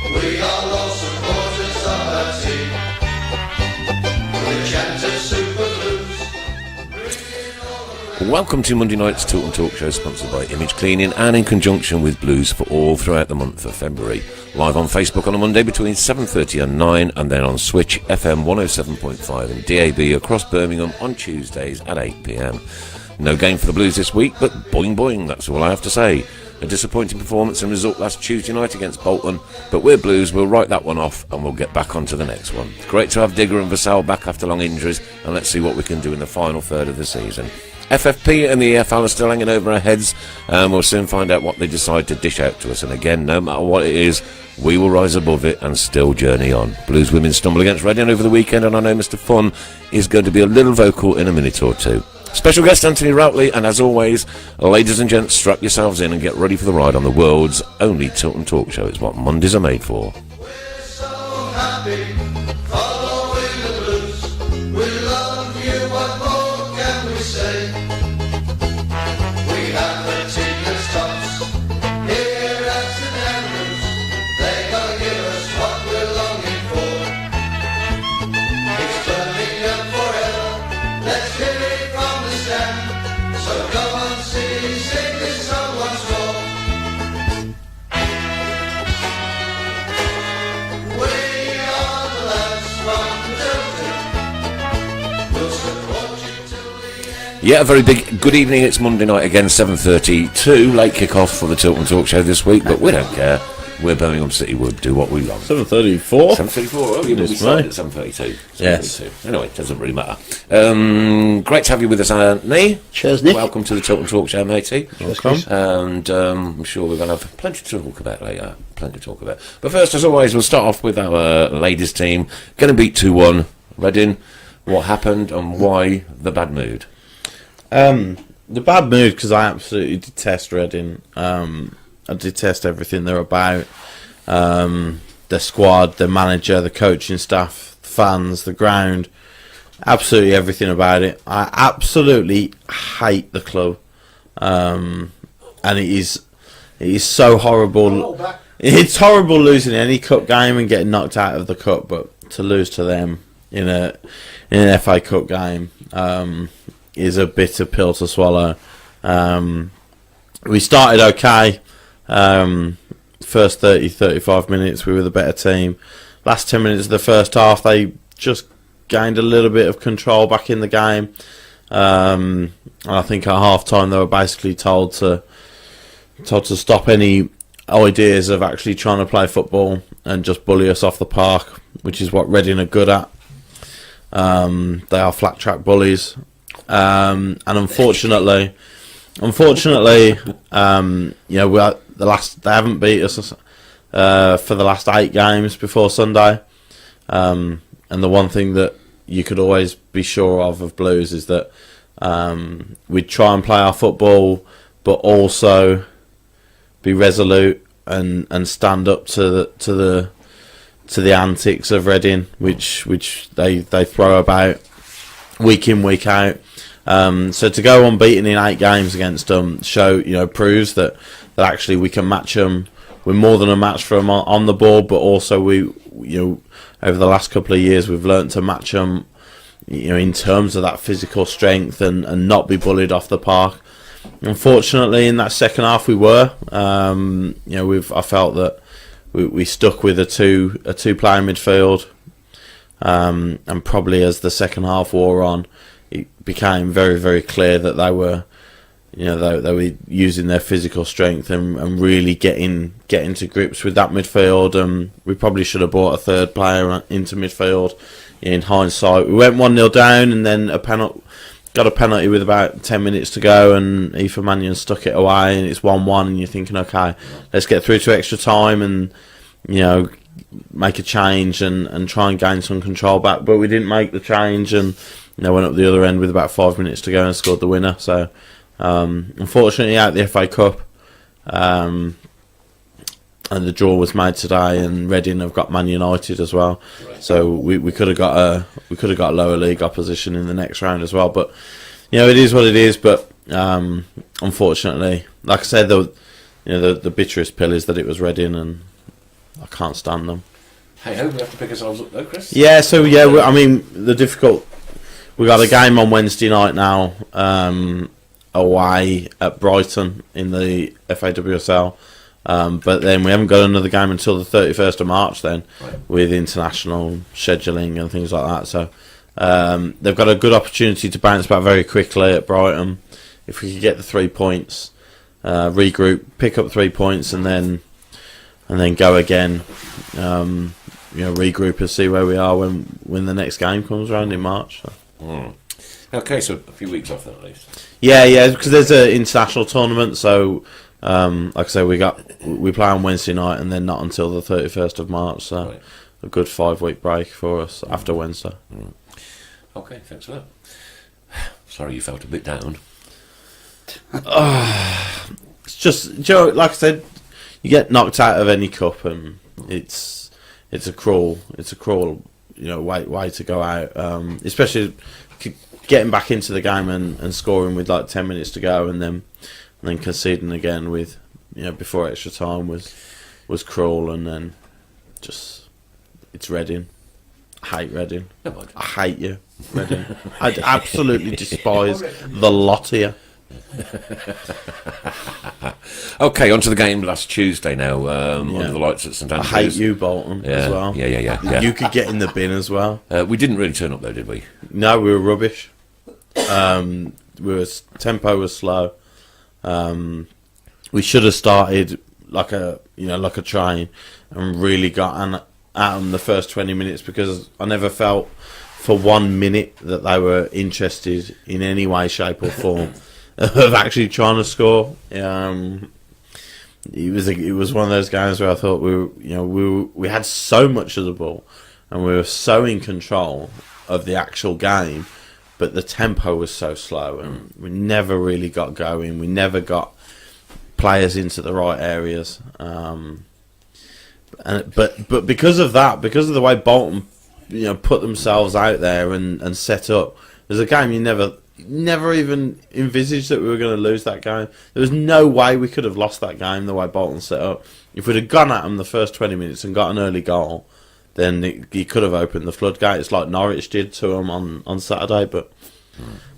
We are all supporters of our team. We chant a Super Blues. Welcome to Monday night's Tilton Talk Show, sponsored by Image Cleaning and in conjunction with Blues for All throughout the month of February. Live on Facebook on a Monday between 7:30 and 9, and then on Switch FM 107.5 and DAB across Birmingham on Tuesdays at 8 p.m. No game for the Blues this week, but boing boing, that's all I have to say. A disappointing performance and result last Tuesday night against Bolton, but we're Blues, we'll write that one off and we'll get back onto the next one. Great to have Digger and Vassell back after long injuries, and let's see what we can do in the final third of the season. FFP and the EFL are still hanging over our heads, and we'll soon find out what they decide to dish out to us. And again, no matter what it is, we will rise above it and still journey on. Blues women stumble against Reading over the weekend, and I know Mr. Fun is going to be a little vocal in a minute or two. Special guest Anthony Routley, and as always, ladies and gents, strap yourselves in and get ready for the ride on the world's only Tilton Talk Show. It's what Mondays are made for. We're so happy following the Blues. We love you, what more can we say? We have the tickets tops here at St Andrews. They gonna give us what we're longing for. It's Birmingham forever. Let's hear it from the stand. So come on, sing this song once more. We are the lads from Tilton. We'll support you till the end. Yeah, a very big good evening. It's Monday night again, 7:32. Late kick-off for the Tilton Talk Show this week, but we don't care. We're Birmingham City, we'll do what we love. 7:34. 7:34, oh, yeah, but we started at 7:32. Yes. Anyway, it doesn't really matter. Great to have you with us, Anthony. Cheers, Nick. Welcome to the Tilton Talk Show, matey. Welcome. And I'm sure we're going to have plenty to talk about later. Plenty to talk about. But first, as always, we'll start off with our ladies' team. Going to beat 2-1 Reading. What happened and why the bad mood? The bad mood, because I absolutely detest Reading. I detest everything they're about. Their squad, their manager, the coaching staff, the fans, the ground. Absolutely everything about it. I absolutely hate the club. And it is so horrible. It's horrible losing any cup game and getting knocked out of the cup, but to lose to them in an FA Cup game is a bitter pill to swallow. We started okay. First 30-35 minutes we were the better team. Last 10 minutes of the first half they just gained a little bit of control back in the game. I think at half time they were basically told to stop any ideas of actually trying to play football and just bully us off the park, which is what Reading are good at. They are flat track bullies, and unfortunately, you know, they haven't beat us for the last 8 games before Sunday. And the one thing that you could always be sure of Blues is that we'd try and play our football, but also be resolute and stand up to the antics of Reading, which they throw about week in, week out. So to go unbeaten in 8 games against them proves that actually we can match them. We're more than a match for them on the ball, but also we over the last couple of years we've learnt to match them, in terms of that physical strength and not be bullied off the park. Unfortunately, in that second half we were. I felt that we stuck with a two-player midfield, and probably as the second half wore on, it became very, very clear that they were using their physical strength and really getting to grips with that midfield. We probably should have brought a third player into midfield. In hindsight, we went 1-0 down, and then got a penalty with about 10 minutes to go, and Aoife Mannion stuck it away, and it's 1-1, and you're thinking, okay, let's get through to extra time and make a change and try and gain some control back. But we didn't make the change, and went up the other end with about 5 minutes to go and scored the winner. So unfortunately, out the FA Cup, and the draw was made today, and Reading have got Man United as well. Right. So we could have got a lower league opposition in the next round as well. But it is what it is. But unfortunately, like I said, the bitterest pill is that it was Reading, and I can't stand them. Hey, ho, we have to pick ourselves up though, Chris. Yeah, so I mean, we got a game on Wednesday night now, away at Brighton in the FAWSL. But then we haven't got another game until the 31st of March then, with international scheduling and things like that. So they've got a good opportunity to bounce back very quickly at Brighton. If we could get the 3 points, regroup, pick up 3 points, and then go again. Regroup and see where we are when the next game comes around in March. So. Okay, so a few weeks off then at least. Yeah, because there's an international tournament, so like I say, we play on Wednesday night and then not until the 31st of March, so a good 5-week break for us after Wednesday. Okay, thanks for that. Sorry you felt a bit down. It's just, Joe, like I said, you get knocked out of any cup and it's a cruel way to go out, especially getting back into the game and scoring with like 10 minutes to go and then conceding again with before extra time was cruel. And then just it's Reading. I hate Reading. I hate you, Reading. I absolutely despise the lot of you. Okay, on to the game last Tuesday now, under the lights at St Andrews. I hate you, Bolton, as well. Yeah. You could get in the bin as well. We didn't really turn up though, did we? No, we were rubbish. Tempo was slow. We should have started like a train and really got at them the first 20 minutes, because I never felt for 1 minute that they were interested in any way, shape or form of actually trying to score. It was one of those games where I thought we had so much of the ball and we were so in control of the actual game, but the tempo was so slow and we never really got going. We never got players into the right areas. But because of that, because of the way Bolton put themselves out there and set up, there's a game you never even envisaged that we were going to lose that game. There was no way we could have lost that game the way Bolton set up. If we'd have gone at them the first 20 minutes and got an early goal, then he could have opened the floodgates like Norwich did to them on Saturday. But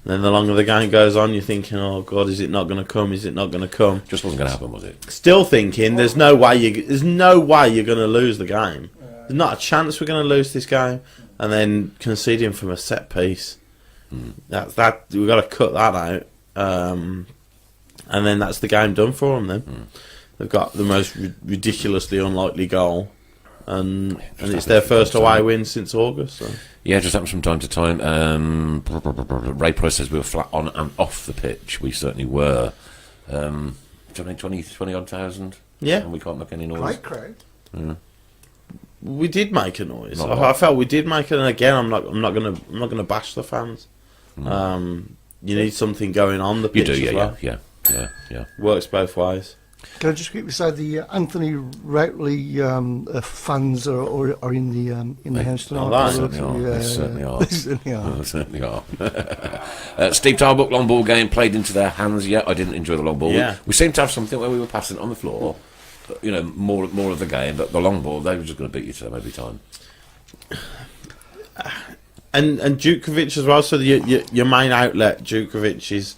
then the longer the game goes on, you're thinking, oh God, is it not going to come? Is it not going to come? Just wasn't going to happen, was it? Still thinking, there's no way you're going to lose the game. There's not a chance we're going to lose this game. And then conceding from a set piece. That we've got to cut that out, and then that's the game done for them. Then they've got the most ridiculously unlikely goal, and it's their first away win since August. So. Yeah, it just happens from time to time. Ray Price says we were flat on and off the pitch. We certainly were. 20 odd thousand. Yeah, and we can't make any noise. Great crowd. Yeah. We did make a noise. I felt we did make it, and again, I'm not gonna bash the fans. You need something going on the pitch. You do, as well. Yeah. Works both ways. Can I just quickly say the Anthony Routley fans are in the house tonight? They certainly are. Steve Tarbuck long ball game played into their hands. Yeah, I didn't enjoy the long ball. Yeah. We seemed to have something where we were passing it on the floor. More of the game, but the long ball, they were just going to beat you to them every time. And Djukovic as well. So your main outlet, Djukovic, is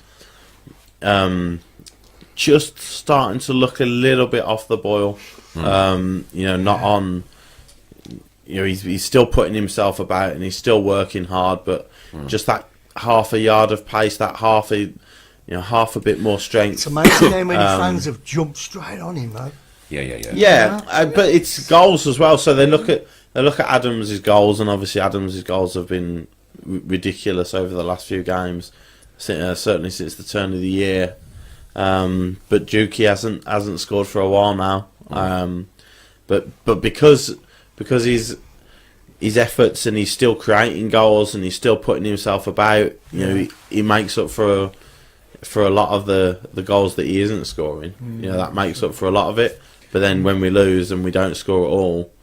just starting to look a little bit off the boil. Not on. He's still putting himself about and he's still working hard, but just that half a yard of pace, that half a bit more strength. It's amazing how many fans have jumped straight on him, though. Yeah, but it's goals as well. So they look at Adams' goals, and obviously Adams' goals have been ridiculous over the last few games, certainly since the turn of the year. But Juki hasn't scored for a while now. But because his efforts and he's still creating goals and he's still putting himself about, he makes up for a lot of the goals that he isn't scoring. That makes up for a lot of it. But then when we lose and we don't score at all,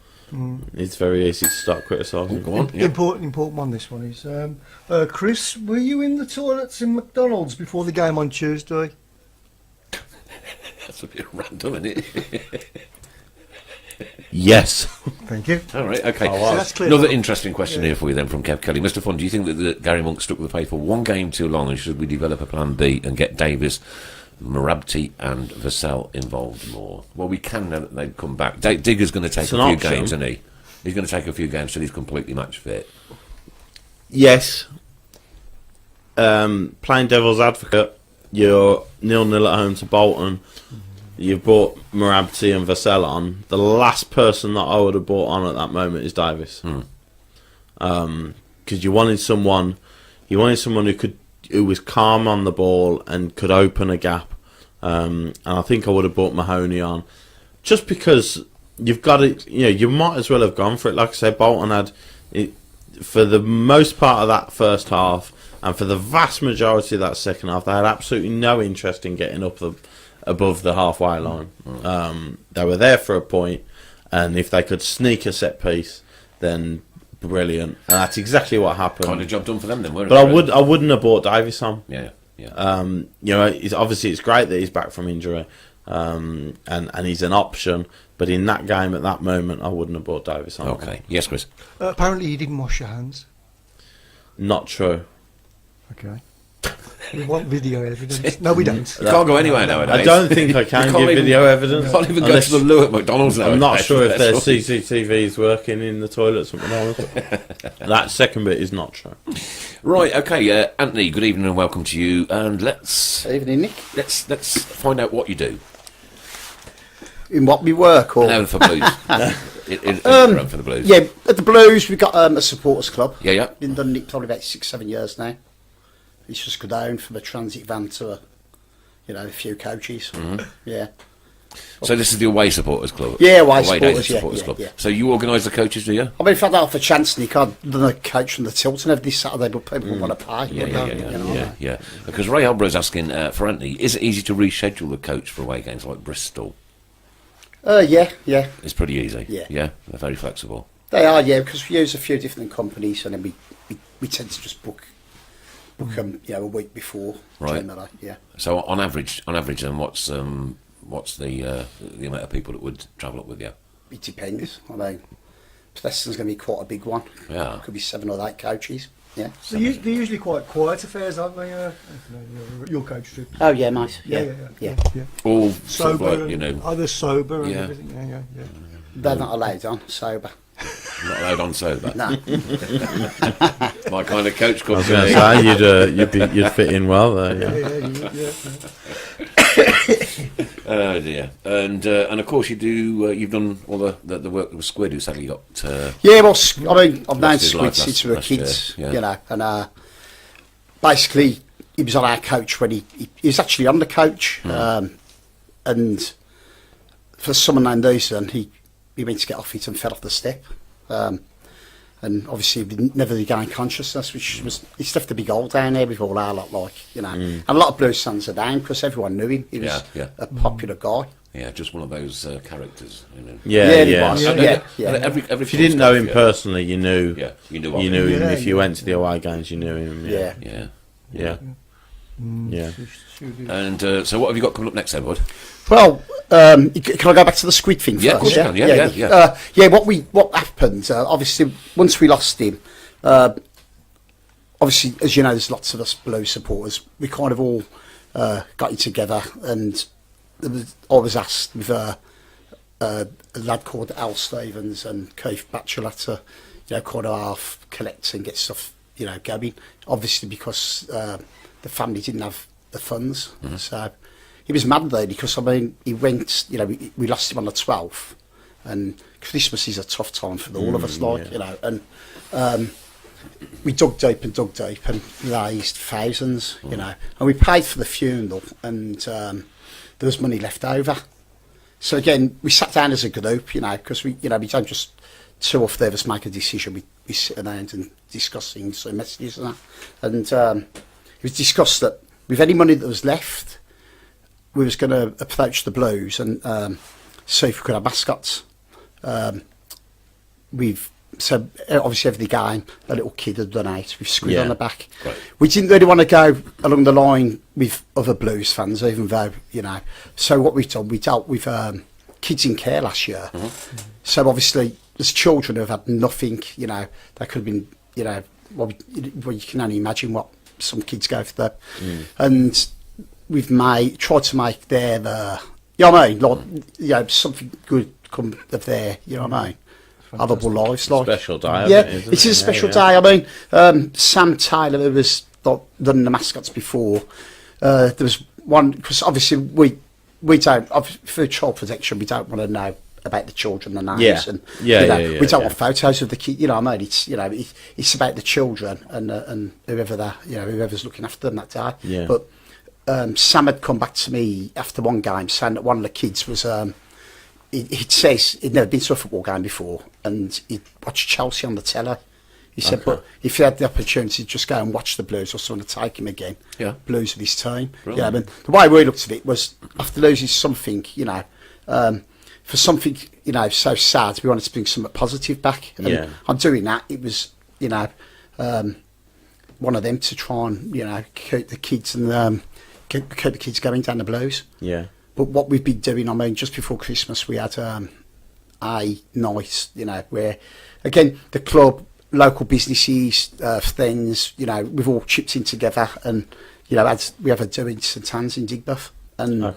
it's very easy to start criticising. Go on. Important one. This one is. Chris, were you in the toilets in McDonald's before the game on Tuesday? That's a bit random, isn't it? Yes. Thank you. All right, okay. Oh, wow. So that's clear. Another interesting question here for you then from Kev Kelly. Mr. Fun, do you think that Gary Monk stuck with the paper one game too long, and should we develop a plan B and get Davis, Marabti and Vassell involved more? Well, we can now that they've come back. Digger's going to take It's a an few option. games, isn't he? He's going to take a few games till he's completely match fit. Yes. Playing devil's advocate, you're 0-0 at home to Bolton. You've brought Marabti and Vassell on. The last person that I would have brought on at that moment is Davis. Because you wanted someone who was calm on the ball and could open a gap. And I think I would have brought Mahoney on, just because you've got it. You might as well have gone for it. Like I said, Bolton had it for the most part of that first half, and for the vast majority of that second half, they had absolutely no interest in getting above the halfway line. They were there for a point, and if they could sneak a set piece, then brilliant. And that's exactly what happened. Kind of job done for them then, weren't But it? I wouldn't have brought Davis on. Yeah. Obviously it's great that he's back from injury, and he's an option. But in that game at that moment, I wouldn't have brought Davis on. Okay. Yes, Chris. Apparently, you didn't wash your hands. Not true. Okay. We want video evidence. No, we don't. You can't go anywhere nowadays. I don't think I can You give can't even- video evidence. You can't even go unless- to the loo at McDonald's now. I'm not sure if their CCTV is working in the toilets at McDonald's. That second bit is not true. Right, okay, Anthony, good evening and welcome to you. And let's Evening, Nick. let's find out what you do. In what we work, or Now for Blues. For the Blues. yeah, at the Blues we've got a supporters club. Yeah. Been done it probably about 6-7 years now. It's just go down from a transit van to a few coaches. Yeah, So this is the away supporters club. Yeah, away days supporters, yeah, club. yeah. So you organise the coaches, do you? I mean, if I had half a chance, Nick, I'd done a coach from the Tilton every Saturday, but people want to pay. Yeah. Because Ray Albro's asking for Anthony, is it easy to reschedule the coach for away games like Bristol? Yeah, It's pretty easy. Yeah. They're very flexible. they are. Yeah, because we use a few different companies, and then we tend to just book them, a week before. Right. Generally, yeah. So on average, then what's the amount of people that would travel up with you? It depends. I mean, Preston's going to be quite a big one. Yeah. Could be 7 or 8 coaches. Yeah. They're usually quite quiet affairs, aren't they? Your coach too. Oh yeah, mate. Yeah. All sort of Sober, like, Are they sober and Yeah. everything? Yeah. They're not allowed on sober. not allowed on sober. No. My kind of coach I club. was going to say you'd fit in well there. Yeah. Oh dear. And of course you do. You've done all the work with Squid, who sadly got. Yeah, well, I mean, I've known Lost his life Squid since we were last year, kids, yeah. and basically he was on our coach when he was actually on the coach, and for some unknown reason he went to get off it and fell off the step, and obviously he never regained consciousness, which was, it's left a big hole down there with all our lot, and a lot of Blues fans are down because everyone knew him. He was a popular guy. Yeah, just one of those characters. Yeah. he was. And- Yeah. and every If you didn't know him yeah. personally, you knew. Yeah, you knew. You knew him. Yeah, If you went to the away games, you knew him. Yeah. Yeah. Yeah. And so, what have you got coming up next, Edward? Well, can I go back to the Squid thing Yeah, first? of course you can. Yeah. What happened? Obviously, once we lost him, obviously, as you know, there's lots of us Blues supporters. We kind of all got it together, and I was asked with a lad called Al Stevens and Keith Batchelor to, kind of half collect and get stuff, going. Obviously, because the family didn't have the funds, so. He was mad though, because he went. We lost him on the 12th, and Christmas is a tough time for all of us, and we dug deep and raised thousands, and we paid for the funeral, and there was money left over. So again, we sat down as a group, because we don't just two or three of us make a decision. We sit around and discuss things, so messages and that, and it was discussed that with any money that was left, we was going to approach the Blues and see if we could have mascots. So obviously every game a little kid had done out with Squid on the back. Right. We didn't really want to go along the line with other Blues fans, even though So what we've done, we dealt with kids in care last year. So obviously, there's children who have had nothing. You know, they could have been. You know, well, you can only imagine what some kids go through, and we've tried to make their, you know what I mean, like, you know, something good come of their, you know what I mean, otherable lives. Like, special day. yeah, Isn't it is it? a special day. I mean, Sam Taylor, who was like, done the mascots before, there was one, because obviously we don't, for child protection, we don't want to know about the children and names, and you know, we don't want photos of the kid. You know what I mean? It's, you know, it's about the children and whoever whoever's looking after them that day. Yeah. But Sam had come back to me after one game saying that one of the kids was. He'd says he'd never been to a football game before, and he'd watched Chelsea on the telly. He said, but if he had the opportunity to just go and watch the Blues or someone to take him again, Blues with his team. Brilliant. Yeah, I mean, the way we looked at it was after losing something, you know, for something, you know, so sad, we wanted to bring something positive back. And on doing that, it was, you know, one of them to try and, you know, keep the kids and keep the kids going down the Blues. Yeah. But what we've been doing, I mean, just before Christmas, we had a night, you know, where, again, the club, local businesses, things, you know, we've all chipped in together, and, you know, we have a do in St Anne's in Digbeth, and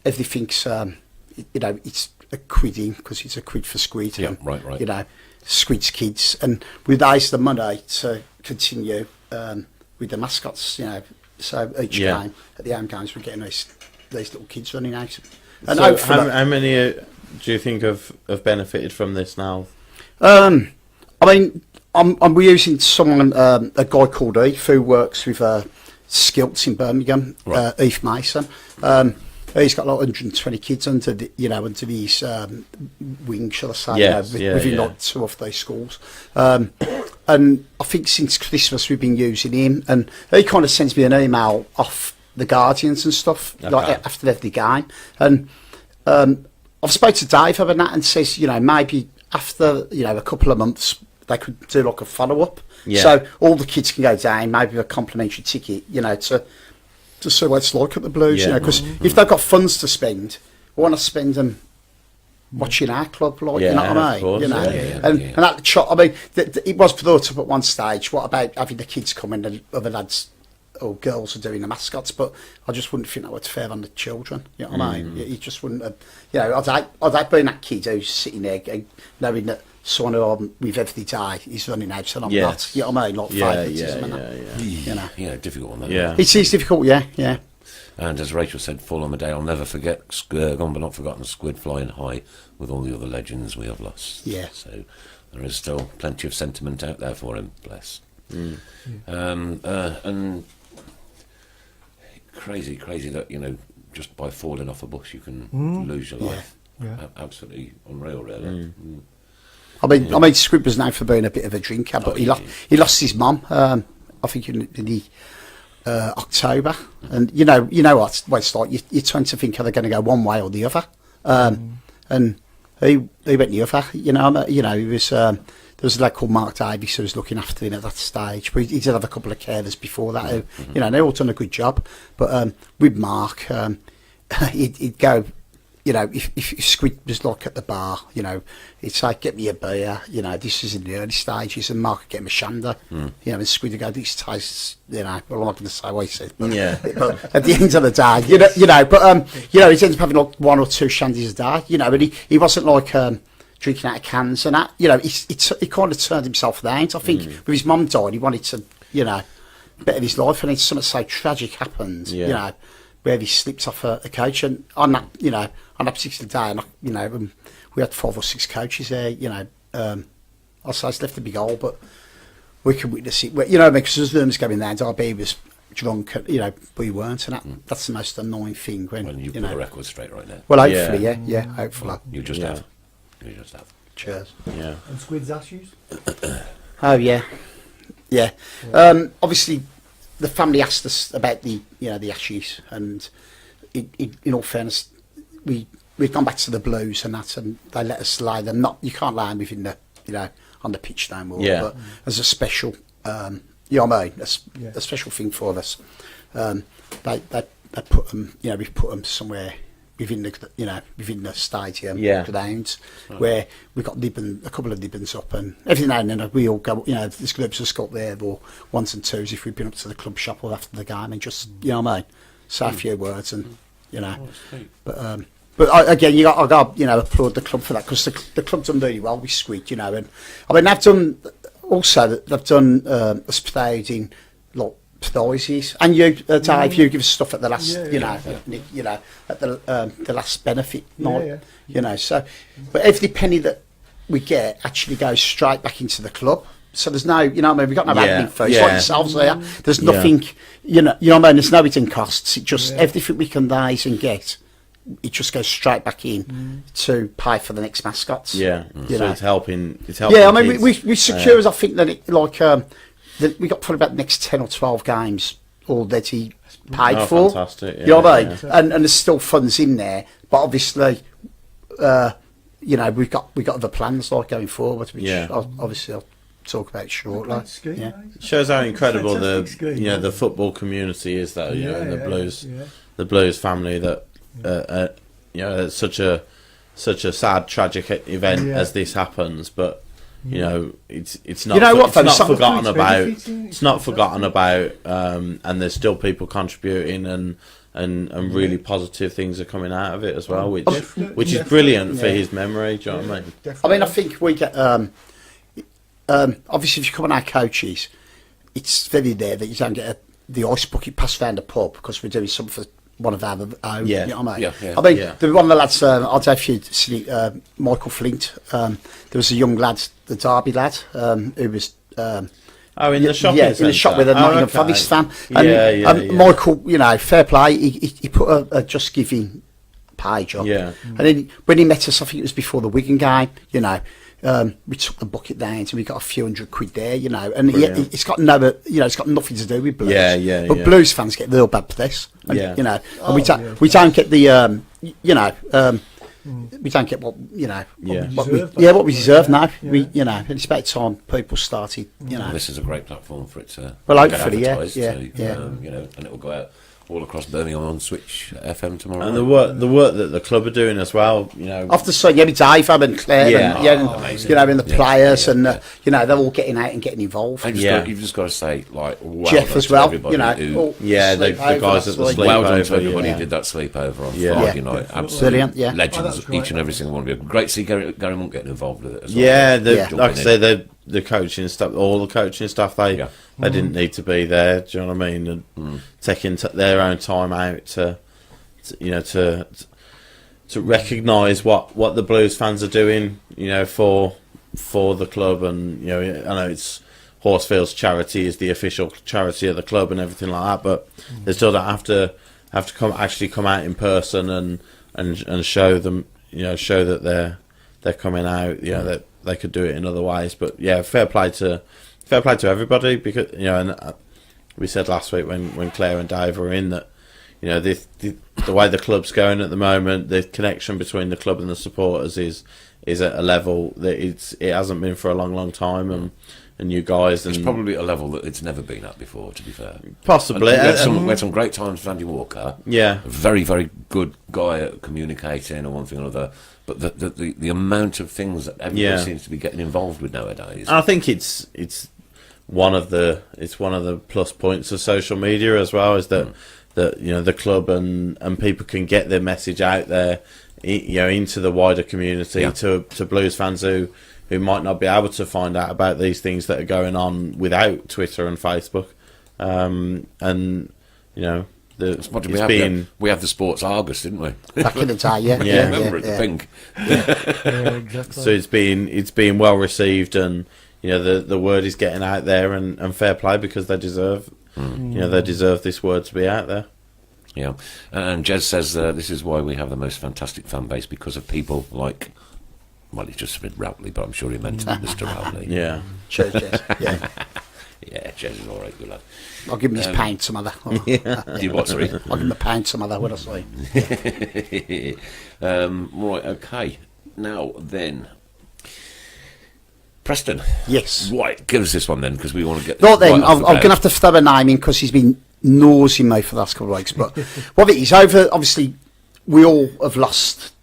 everything's, you know, it's a quid in, because it's a quid for Squid. Yeah, and, right. You know, Squid's kids, and we've raised the money to continue with the mascots, you know, so each game, at the home games, we're getting these little kids running out. And so how many do you think have benefited from this now? I mean, we're using someone, a guy called Eve, who works with Skilts in Birmingham, Eve Mason. He's got like 120 kids under his wing, shall I say, within like 2 of those schools. And I think since Christmas we've been using him, and he kind of sends me an email off the Guardians and stuff, like after every game. And I've spoke to Dave about that, and says, you know, maybe after, you know, a couple of months they could do like a follow-up. So all the kids can go down, maybe a complimentary ticket, you know, to see what it's like at the Blues, you know, because if they've got funds to spend, we want to spend them watching our club, like, you know what I mean? Course, you know, and at the shop, I mean, it was brought up at one stage, what about having the kids come in and other lads or girls are doing the mascots, but I just wouldn't think that was fair on the children, you know what I mean? You just wouldn't have, you know, I'd like being that kid who's sitting there knowing that someone who I'm with every day is running out and I'm not, you know what I mean? Like you know. Yeah, difficult one, that. Yeah. It is difficult, yeah. And as Rachel said, full on the day, I'll never forget, gone but not forgotten, Squid flying high with all the other legends we have lost. Yeah. So there is still plenty of sentiment out there for him, bless. And crazy that, you know, just by falling off a bus you can lose your life. Absolutely unreal, really. I mean, Squid was known for being a bit of a drinker, but he lost his mum, I think in the October, and you know what it's like. You tend to think, are they going to go one way or the other? And he went the other. You know, he was. There was a lad called Mark Davies who was looking after him at that stage, but he did have a couple of carers before that. Who, you know, they all done a good job. But with Mark, he'd go. You know, if Squid was like at the bar, you know, he'd say, get me a beer, you know, this is in the early stages, and Mark would get him a shandy, you know, and Squid would go, this tastes, you know, well, I'm not going to say what he said, but, but at the end of the day, you know, but, you know, he ends up having like 1 or 2 shandies a day, you know, but he wasn't like drinking out of cans and that, you know, he kind of turned himself down. I think with his mum died, he wanted to, you know, better his life, and then something so tragic happened, you know, where he slipped off a coach, and on that, you know, on that particular day, and you know, we had 5 or 6 coaches there, you know, I say it's left a big hole, but we can witness it, you know, because there's rumors going there, Darby was drunk, you know, but he weren't, and that's the most annoying thing when you put know, the record straight right now. well, hopefully, hopefully. You just have. You just have. Cheers. Yeah. And Squid's ashes? Oh yeah. Obviously, the family asked us about the ashes, and in all fairness, we've gone back to the Blues and that, and they let us lay them. You can't lay them within the, you know, on the pitch no more. Yeah. But as a special, you know what I mean, a special thing for us. They put them, you know, we've put them somewhere within the stadium Yeah. grounds, where we've got a couple of nibbons up, and every now and then we all go. There's groups of Scott there, or ones and twos if we've been up to the club shop or after the game, and just what I mean, say a few words, and again, I got applaud the club for that, because the club's done really well with Squid, and I mean they've done hospitality like prizes, and you, Dave, you give us stuff at the last, at the last benefit night, So, but every penny that we get actually goes straight back into the club. So there's no, we've got no admin fees like yourselves there. There's nothing, there's no hidden costs. It just everything we can raise and get, it just goes straight back in to pay for the next mascots. So it's helping. Yeah, I mean, we secure us. I think that it that we got probably about the next 10 or 12 games already paid for. Fantastic! Yeah, you know what I mean? And there's still funds in there, but obviously, we've got other plans like going forward, which obviously I'll talk about shortly. It shows how incredible the football community is, though. The Blues family that it's such a sad, tragic event as this happens, but. It's not. It's not forgotten about. It's not forgotten about, and there's still people contributing, and really positive things are coming out of it as well, which is brilliant for his memory. Do you know what I mean? I mean, I think we get. Obviously, if you come on our coaches, it's very rare that you don't get the ice bucket passed around the pub because we're doing something for one of our own. You know what I mean? I mean, one of the lads, I don't know if you'd seen it, Michael Flint. There was a young lad, the Derby lad, who was. In the shopping in the shop with a Nottingham Forest fan. And Michael, fair play. He put a Just Giving page up. And then when he met us, I think it was before the Wigan game. We took the bucket down, and we got a few £100 there. And it's got it's got nothing to do with Blues. But Blues fans get real bad press. And, and we don't get the we don't get what what we deserve now. And it's about time people started. This is a great platform for it to hopefully, and it will go out all across Birmingham on Switch FM tomorrow. And the work that the club are doing as well. After so Dave and Claire, and the players, and they're all getting out and getting involved. And you've just got to say, like, Jeff as well. The guys at the sleepover. Well done to everybody who did that sleepover on Friday night. Absolutely brilliant. Legends, each and every single one of you. Great to see Gary Monk getting involved with it as well. Like I say, the coaching staff, all the coaching staff, they didn't need to be there. Do you know what I mean? And taking their own time out to recognise what the Blues fans are doing, for the club, and I know it's Horsfield's charity is the official charity of the club and everything like that, but they still don't have to come out in person and show them, show that they're coming out, that they could do it in other ways. But fair play to everybody, because and we said last week when Claire and Dave were in that the way the club's going at the moment, the connection between the club and the supporters is at a level that it hasn't been for a long time, and you guys, and it's probably a level that it's never been at before, to be fair. Possibly. We had some great times with Andy Walker. A very, very good guy at communicating or one thing or another. But the amount of things that everybody seems to be getting involved with nowadays. I think it's one of the plus points of social media as well, is that the club and people can get their message out there, into the wider community, to Blues fans who might not be able to find out about these things that are going on without Twitter and Facebook, We had the Sports Argus, didn't we? Back in the day, Remember it, the pink. Exactly. So it's been well received, and the word is getting out there, and fair play, because they deserve they deserve this word to be out there. Yeah, and Jez says this is why we have the most fantastic fan base, because of people like. Well, he just said Routley, but I'm sure he meant Mr. Routley. Yeah. Cheers, Jez. Yeah, Jez is all right, good lad. I'll give him his paint some other. You what, sorry? I'll give him a paint some other, what I say. Right, okay. Now then, Preston. Yes. Right, give us this one then, because we want to get. Not then. I'm going to have to throw a name in because he's been nosing me for the last couple of weeks. But what it is, obviously we all have lost,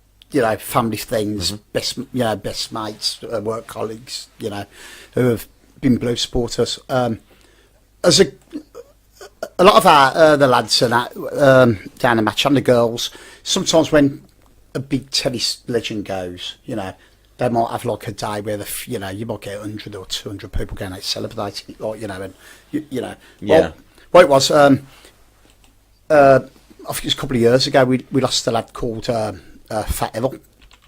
family friends, best mates, work colleagues, who have been Blues supporters. As a lot of our the lads and that down the match and the girls, sometimes when a big tennis legend goes, they might have like a day where you might get 100 or 200 people going out celebrating it, like and Yeah. Well, it was. I think it was a couple of years ago. We lost a lad called Fat Errol.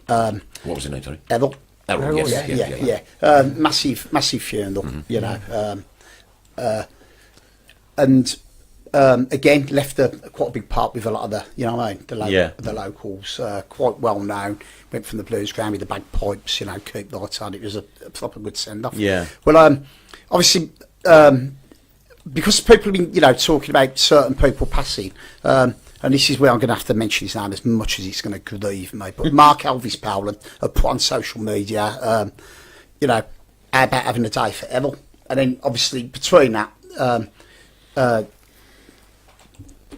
What was his name, sorry? Errol. Errol, yes. Yeah. Massive funeral, and again left quite a big part with a lot of the, the locals, quite well known. Went from the Blues ground with the bagpipes, keep lights on. It was a proper good send off. Yeah. Well, obviously, because people have been, talking about certain people passing, and this is where I'm going to have to mention his name as much as it's going to grieve me. But Mark Elvis Powell have put on social media, how about having a day for Errol, and then obviously between that.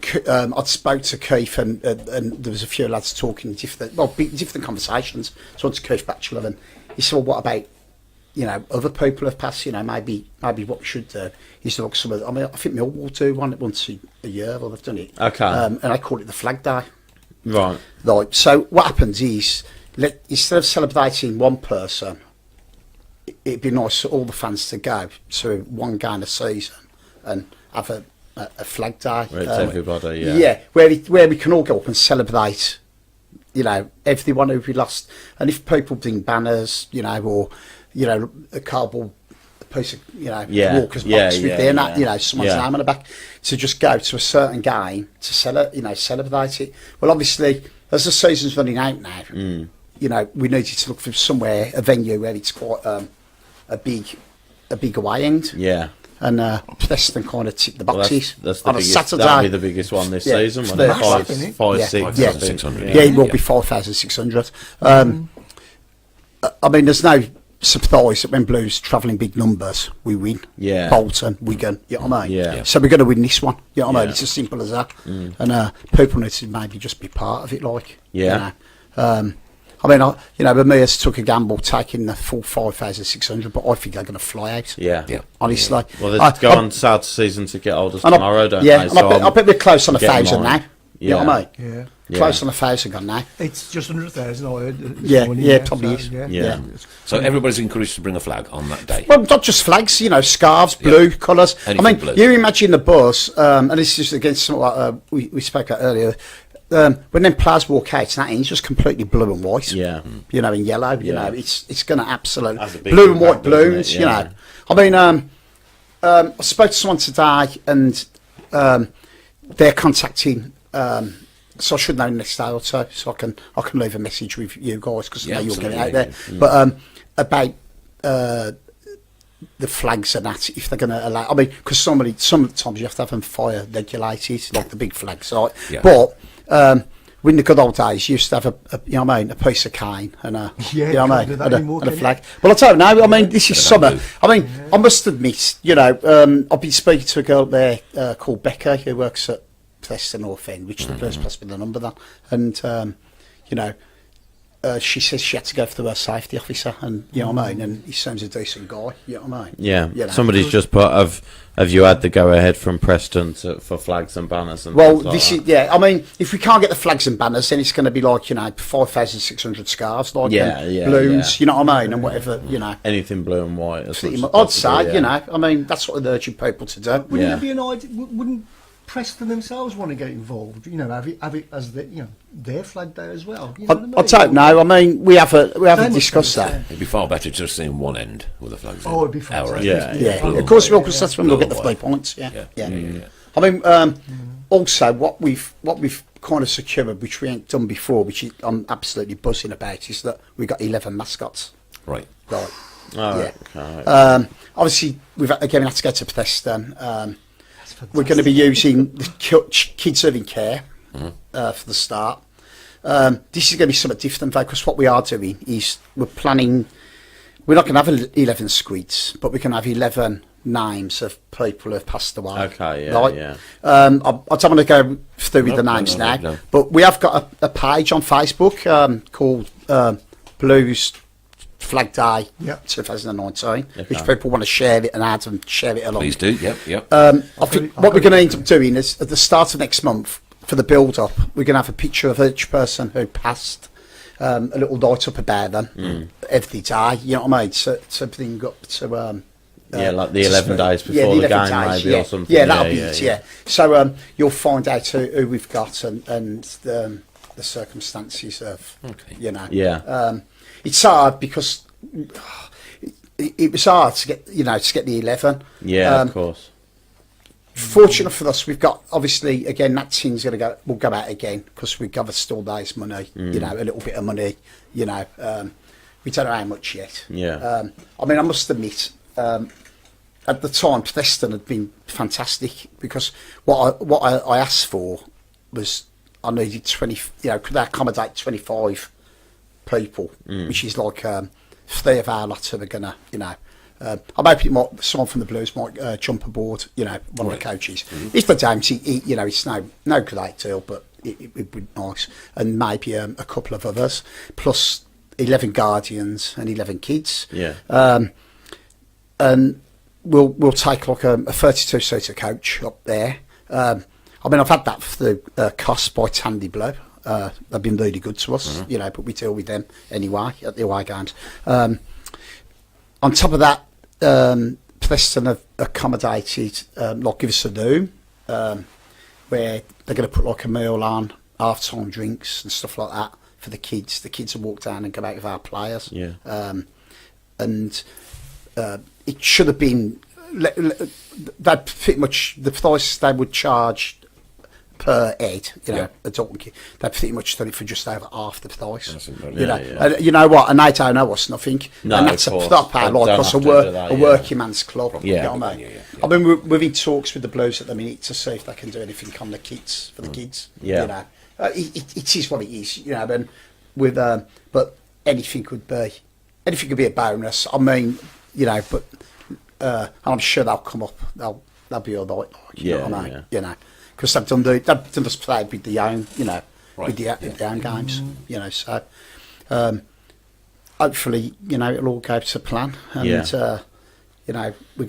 I'd spoke to Keith and there was a few lads talking different conversations. So I went to Keith Batchelor and he said, well, what about, other people have passed, maybe what we should do is look some of the, I think Millwall do one once a year, well, they've done it. Okay. And I call it the Flag Day. Right. Like, so what happens is, instead of celebrating one person, it'd be nice for all the fans to go to one game a season and have a Flag Day. Where it's everybody, yeah. Yeah, where we can all go up and celebrate, everyone who we lost. And if people bring banners, or, a cardboard piece of, walker's box with their, someone's name on the back, to just go to a certain game to celebrate it. Well, obviously, as the season's running out now, we needed to look for somewhere, a venue where it's quite a big away end. Yeah. And Preston kind of ticked the boxes. Well, that's the on biggest, a Saturday. that'll be the biggest one this season. When it's five, massive, six, yeah. 5,600. Yeah, it will be 5,600. I mean, there's no surprise that when Blues travelling big numbers, we win. Yeah. Bolton, Wigan, you know what I mean? Yeah. So we're going to win this one, you know what I mean? Yeah. It's as simple as that. And people need to maybe just be part of it, like. Yeah. I mean, Ramirez took a gamble taking the full 5,600, but I think they're going to fly out. Yeah. Honestly. Well, they've gone sad season ticket holders tomorrow, don't yeah, they? and I bet we're close on 1,000 now. mine. You know what I mean? Yeah. Close on 1,000 gone now. It's just 100,000. I heard this Yeah, morning, yeah, probably is. Yeah. So everybody's encouraged to bring a flag on that day. Well, not just flags, scarves, blue colours. Anything I mean, blue. you imagine the buzz, and this is against something like we spoke about earlier. When them players walk out, that is just completely blue and white. Yeah. In yellow. Yeah. It's going to absolutely Has a big blue and white impact, doesn't balloons. it? Yeah. I mean, I spoke to someone today, and they're contacting. So I should know next day or so I can leave a message with you guys because I know you'll get it out there. But about the flags and that, if they're going to allow. I mean, because sometimes you have to have them fire regulated, like the big flags, right? Yeah. But in the good old days, you used to have a piece of cane and a, and a flag. Well, I don't know. I mean, this is summer. I mean, I must admit, I've been speaking to a girl there called Becca who works at Preston North End, which is the first place with the number that, and she says she had to go for the safety officer, and you know what I mean, and he seems a decent guy, you know what I mean. Yeah. Somebody's just put, have you had the go ahead from Preston for flags and banners and well, things like this that? is I mean, if we can't get the flags and banners, then it's going to be like 5,600 scarves, like balloons, you know what I mean, and whatever, anything blue and white. I'd say, I mean, that's what they're urging people to do. Wouldn't it be an idea? Wouldn't Preston themselves want to get involved? Have it as their flag day as well. You know what I mean? I don't know. I mean, we haven't discussed that. It'd be far better just seeing one end with the flags. Oh, it'd be fantastic. Yeah. Blue Of course we and will, because that's when we'll get the 3 points. Yeah. I mean, also what we've kind of secured, which we ain't done before, which I'm absolutely buzzing about, is that we've got 11 mascots. Right. Right. Oh, yeah. okay. Obviously, we've had to go to Preston. We're going to be using the kids serving care for the start. This is going to be somewhat different, though, because what we are doing is we're not going to have 11 squeeds, but we can have 11 names of people who have passed away. Okay, yeah, right? yeah. I don't want to go through with the names now, no. but we have got a page on Facebook called Blues Flag Day Yep. 2019, which Okay. people want to share it and add and share it along. Please do. Yep. I think what we're going to end up doing is at the start of next month, for the build-up, we're going to have a picture of each person who passed, a little light up about them every day. You know what I mean? So everything got to. Like the 11 days before the the 11 game, days, maybe, yeah. or something. Yeah, that'll be it. Yeah. So you'll find out who we've got and the circumstances of. Okay. You know. Yeah. It's hard because it was hard to get the 11. Yeah, of course. Fortunate for us, we've got obviously again that team's will go out again because we've got still days money, a little bit of money, we don't know how much yet. Yeah. I mean, I must admit, at the time, Preston had been fantastic because what I asked for was I needed 20, could I accommodate 25 people, which is like 3 of our lot who are gonna, I'm hoping someone from the Blues might jump aboard, one of the coaches. If they don't, it's no great deal, but it would be nice. And maybe a couple of others, plus 11 guardians and 11 kids. Yeah. And we'll take like a 32-seater coach up there. I mean, I've had that through cost by Tandy Blue. They've been really good to us, but we deal with them anyway at the away games. On top of that, Preston have accommodated, give us a room where they're going to put like a meal on, half-time drinks and stuff like that for the kids. The kids will walk down and go out with our players. Yeah. And it should have been that pretty much the price they would charge per head, a Tilton kid. They pretty much done it for just over half the price. That's incredible. And you know what? And they don't know us nothing. No, and that's of a course. proper They like don't us, have a to do that, working man's club. Yeah. You know what I mean? Yeah. I mean, we're in talks with the Blues at the minute to see if they can do anything on the kids for the kids. Yeah. It is what it is. And with but anything could be a bonus. I mean, but I'm sure they'll come up. They'll be all right. You know what I mean? Because they've done us played with the own, with the own games, So hopefully, it'll all go to plan, and we're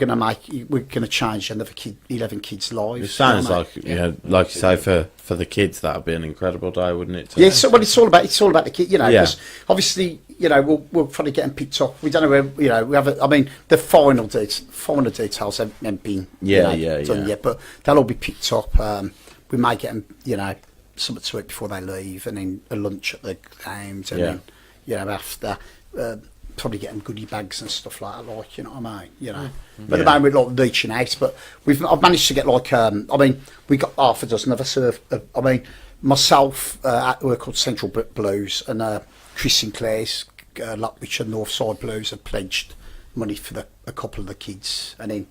gonna change another 11 kids' lives. It sounds you know what I mean? like, like you say, for the kids, that'd be an incredible day, wouldn't it? Yeah, so it's all about the kid, Yeah. because obviously, we'll probably get them picked up. We don't know where, we have. I mean, the final details haven't been done yet, but they'll all be picked up. We might get them, something to eat before they leave, and then a lunch at the games, and then after. Probably get them goodie bags and stuff like that, you know what I mean? But at the moment we're like reaching out, but I've managed to get we got half a dozen of us. Myself, we're called Central Blues, and Chris Sinclair's Lutwich and Northside Blues have pledged money for a couple of the kids, and then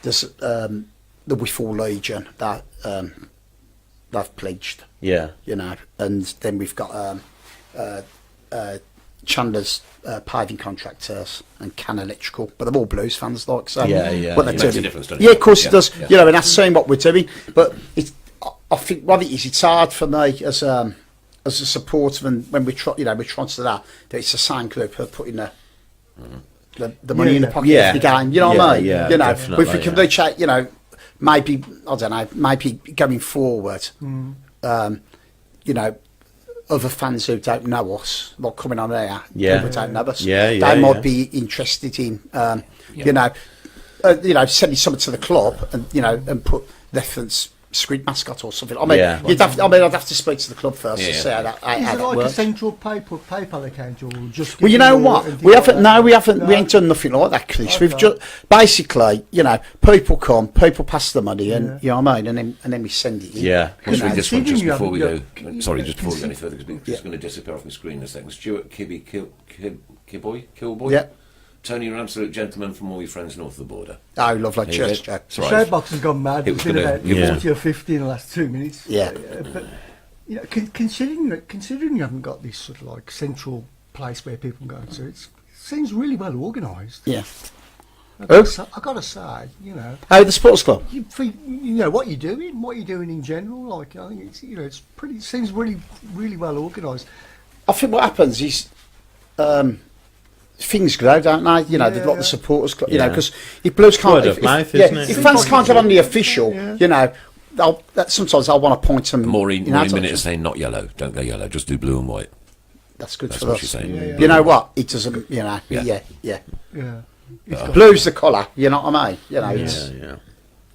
there's the Wiffle Legion that they've pledged. Yeah. And then we've got Chandler's paving contractors and Can Electrical, but they're all Blues fans, like, so Yeah, what they're It makes a doing. difference, doesn't it? Yeah, of course Yeah, it does. yeah. And that's saying what we're doing. But I think what it is, it's hard for me as a supporter, and when we're trying to do that it's the same group who are putting the money in the pocket every game. You know what I mean? Yeah, If we can reach out, maybe I don't know, maybe going forward, other fans who don't know us, like coming on there, people don't know us, they might be interested in, sending something to the club, and and put reference Squid mascot or something. I mean, I'd have to speak to the club first to see how that Is it like works. a central PayPal account, or just? Well, you know what? We haven't. No, we haven't. We ain't done nothing like that, Chris. Okay. We've just basically, people come, people pass the money, and you know what I mean, and then we send it in. Yeah. Let's read this one just Considering you before we haven't go. Sorry, just before we go any further, because it's just going to disappear off my screen in a second. Stuart Killboy? Yeah. Tony, you're an absolute gentleman from all your friends north of the border. Oh, lovely. There you Cheers, go. Joe. It's The all show right. box has gone mad. It It's was been gonna- about it was- 40 or 50 in the last 2 minutes. Yeah. But considering you haven't got this sort of like central place where people can go to, it seems really well organised. Yeah. I gotta say, you know, Oh, the sports club. you know what you're doing in general. Like, I think it's, you know, it's pretty. Seems really, really well organised. I think what happens is things grow, don't they? You know, they've got Yeah. the supporters club. You know, Yeah. because if Blues can't, Word of mouth, isn't it? if fans can't get on the official, Yeah. you know, sometimes I'll want to point them. Maureen in our Minute direction. is saying not yellow. Don't go yellow. Just do blue and white. That's good That's for what us. she's saying. Yeah. You know what? It doesn't. You know. Yeah. Yeah. Yeah. Blue's the colour. You know what I mean? You know. It's, Yeah.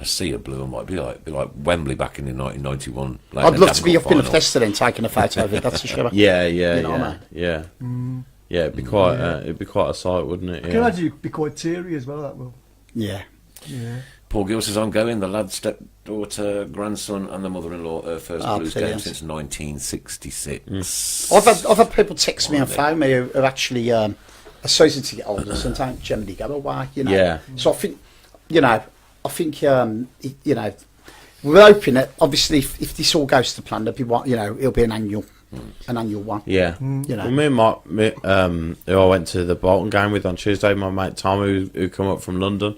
A sea of blue and white. Be like Wembley back in the 1991. Like I'd the love to be Damn up in the final. Bethesda then taking a photo of it. That's for sure. Yeah, You know what I yeah, mean? yeah. It'd be quite, it'd be quite a sight, wouldn't it? I can imagine it'd be quite teary as well. That will. Yeah. Yeah. Paul Gill says, I'm going. The lad's stepdaughter, grandson, and the mother-in-law, her first Oh, Blues game brilliant. since 1966. I've had people text me and phone me who are actually associated to get older and don't generally go away. You know. Yeah. So I think, you know, you know, we're hoping that obviously if this all goes to plan, there'll be one. You know, it'll be an annual one. Yeah. You know. Well, me and Mark, who I went to the Bolton game with on Tuesday, my mate Tom, who come up from London,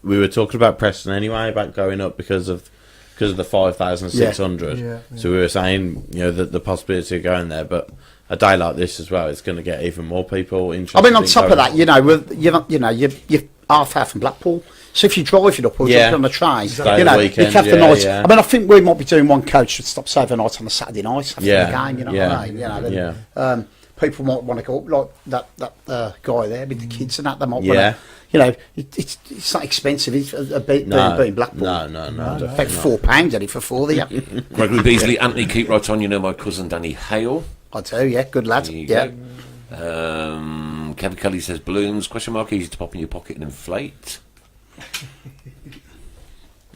we were talking about Preston anyway, about going up because of the 5,600. Yeah. So we were saying, you know, the possibility of going there, but a day like this as well, it's going to get even more people interested. I mean, on in top of going. that, you know, you're half hour from Blackpool. So if you're driving up or Yeah. jumping on the train, Stay you the know, weekend, you can have the yeah, night. yeah. I mean, I think we might be doing one coach that stops overnight on a Saturday night after Yeah, the game. You know yeah, what I mean? You know, then, people might want to go up like that guy there with the kids and that. They might Yeah. want to, you know, it's not expensive. It's being Blackpool. No, About definitely £4 at it for 4. Yeah, Gregory Beasley, Anthony, keep right on. You know my cousin Danny Hale. I do. Yeah, good lad. There you Yeah. go. Kevin Kelly says balloons, question mark, easy to pop in your pocket and inflate.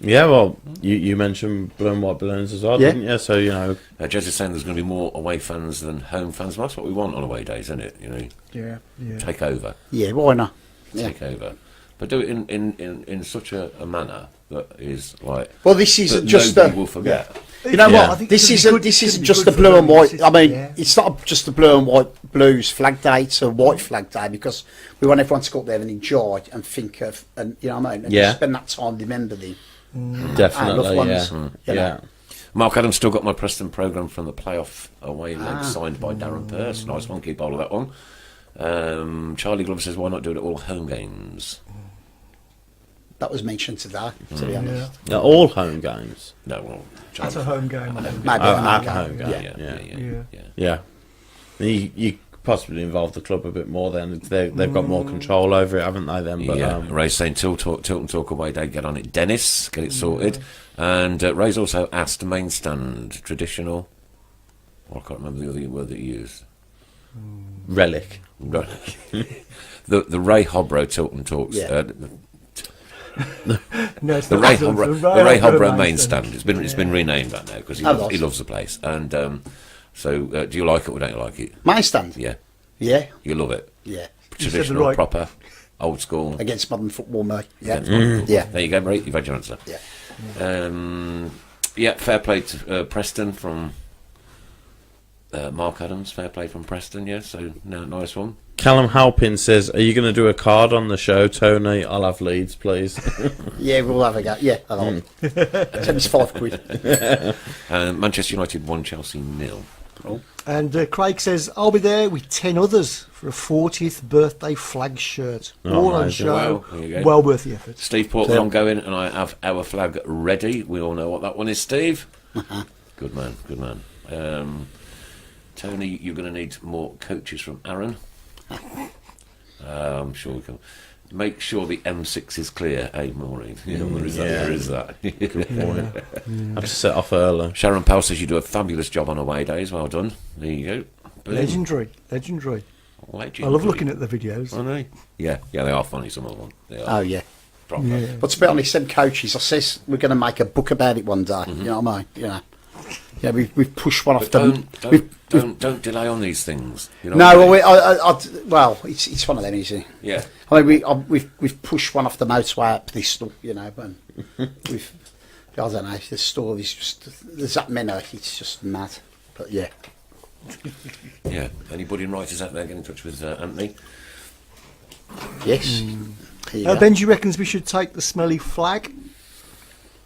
Yeah, well, you mentioned blue and white balloons as well, Yeah. didn't you? So, you know, Jez is saying there's going to be more away fans than home fans. Well, that's what we want on away days, isn't it? You know, Yeah. take over. Yeah, why not? Yeah. Take over. But do it in such a manner that is like. Well, this isn't that just nobody will forget. You know Yeah. I what? think This it's gonna isn't be good- this it's isn't gonna be just good the for blue the and white. Blues, I mean, yeah. it's not just the blue and white Blues flag day. It's a white flag day because we want everyone to go up there and enjoy and think of, and you know what I mean, and Yeah. just spend that time remembering. definitely, loved ones, yeah. you know. Yeah. Mark Adams still got my Preston programme from the playoff away leg Ah. signed by Darren Pearce. Nice one, keep hold of that one. Charlie Glover says, why not do it at all home games? That was mentioned today, to be honest. Yeah, all home games. No, well, That's a home game. I think. Maybe Oh, a at game. home game. yeah. Yeah. You possibly involve the club a bit more then. They've got more control over it, haven't they, then? But, Yeah, Ray's saying Tilton talk away day, get on it. Dennis, get it sorted. And Ray's also asked main stand, traditional. I can't remember the other word that he used. relic. The Ray Hobro Tilton talks. Yeah. No, it's The not Ray the Hobro Hobro main stand. It's been renamed that now because he loves the place. And so, do you like it or don't you like it? My stand. Yeah, Yeah, you love it. yeah. Traditional, right- proper, old school. Against modern football, mate. Yeah, Against modern football. yeah, There you go, Ray. You've had your answer. yeah. Yeah, fair play to Preston from Mark Adams. Fair play from Preston. Yeah, so no, nice one. Callum Halpin says, are you going to do a card on the show, Tony? I'll have leads, please. Yeah, we'll have a go. Yeah, I'll. Send us £5. Manchester United 1, Chelsea 0. And Craig says, I'll be there with 10 others for a 40th birthday flag shirt. All on amazing. show. Wow, there you go. Well worth the effort. Steve Portman, I'm going, and I have our flag ready. We all know what that one is, Steve. Good man, good man. Tony, you're going to need more coaches from Aaron. I'm sure we can. Make sure the M6 is clear, eh, Maureen? Yeah, where is that? Yeah. Where is that? Have to set off early. Sharon Powell says you do a fabulous job on away days. Well done. There you go. Boom. Legendary. Legendary. I love looking at the videos. I know. Yeah, they are funny, some of them. They are Oh, yeah. proper. Yeah. But to be honest, them coaches, I says we're going to make a book about it one day. You know what I mean? Yeah, we've pushed one off them. Don't delay on these things. You know No, what I mean? well, it's one of them, isn't it? Yeah. I mean, we've pushed one off the motorway up Bristol, you know, and we've, I don't know, the story's just, there's that many, it's just mad. But yeah. Yeah. Anybody in writers out there, get in touch with Anthony. Yes. There you go. Benji reckons we should take the smelly flag.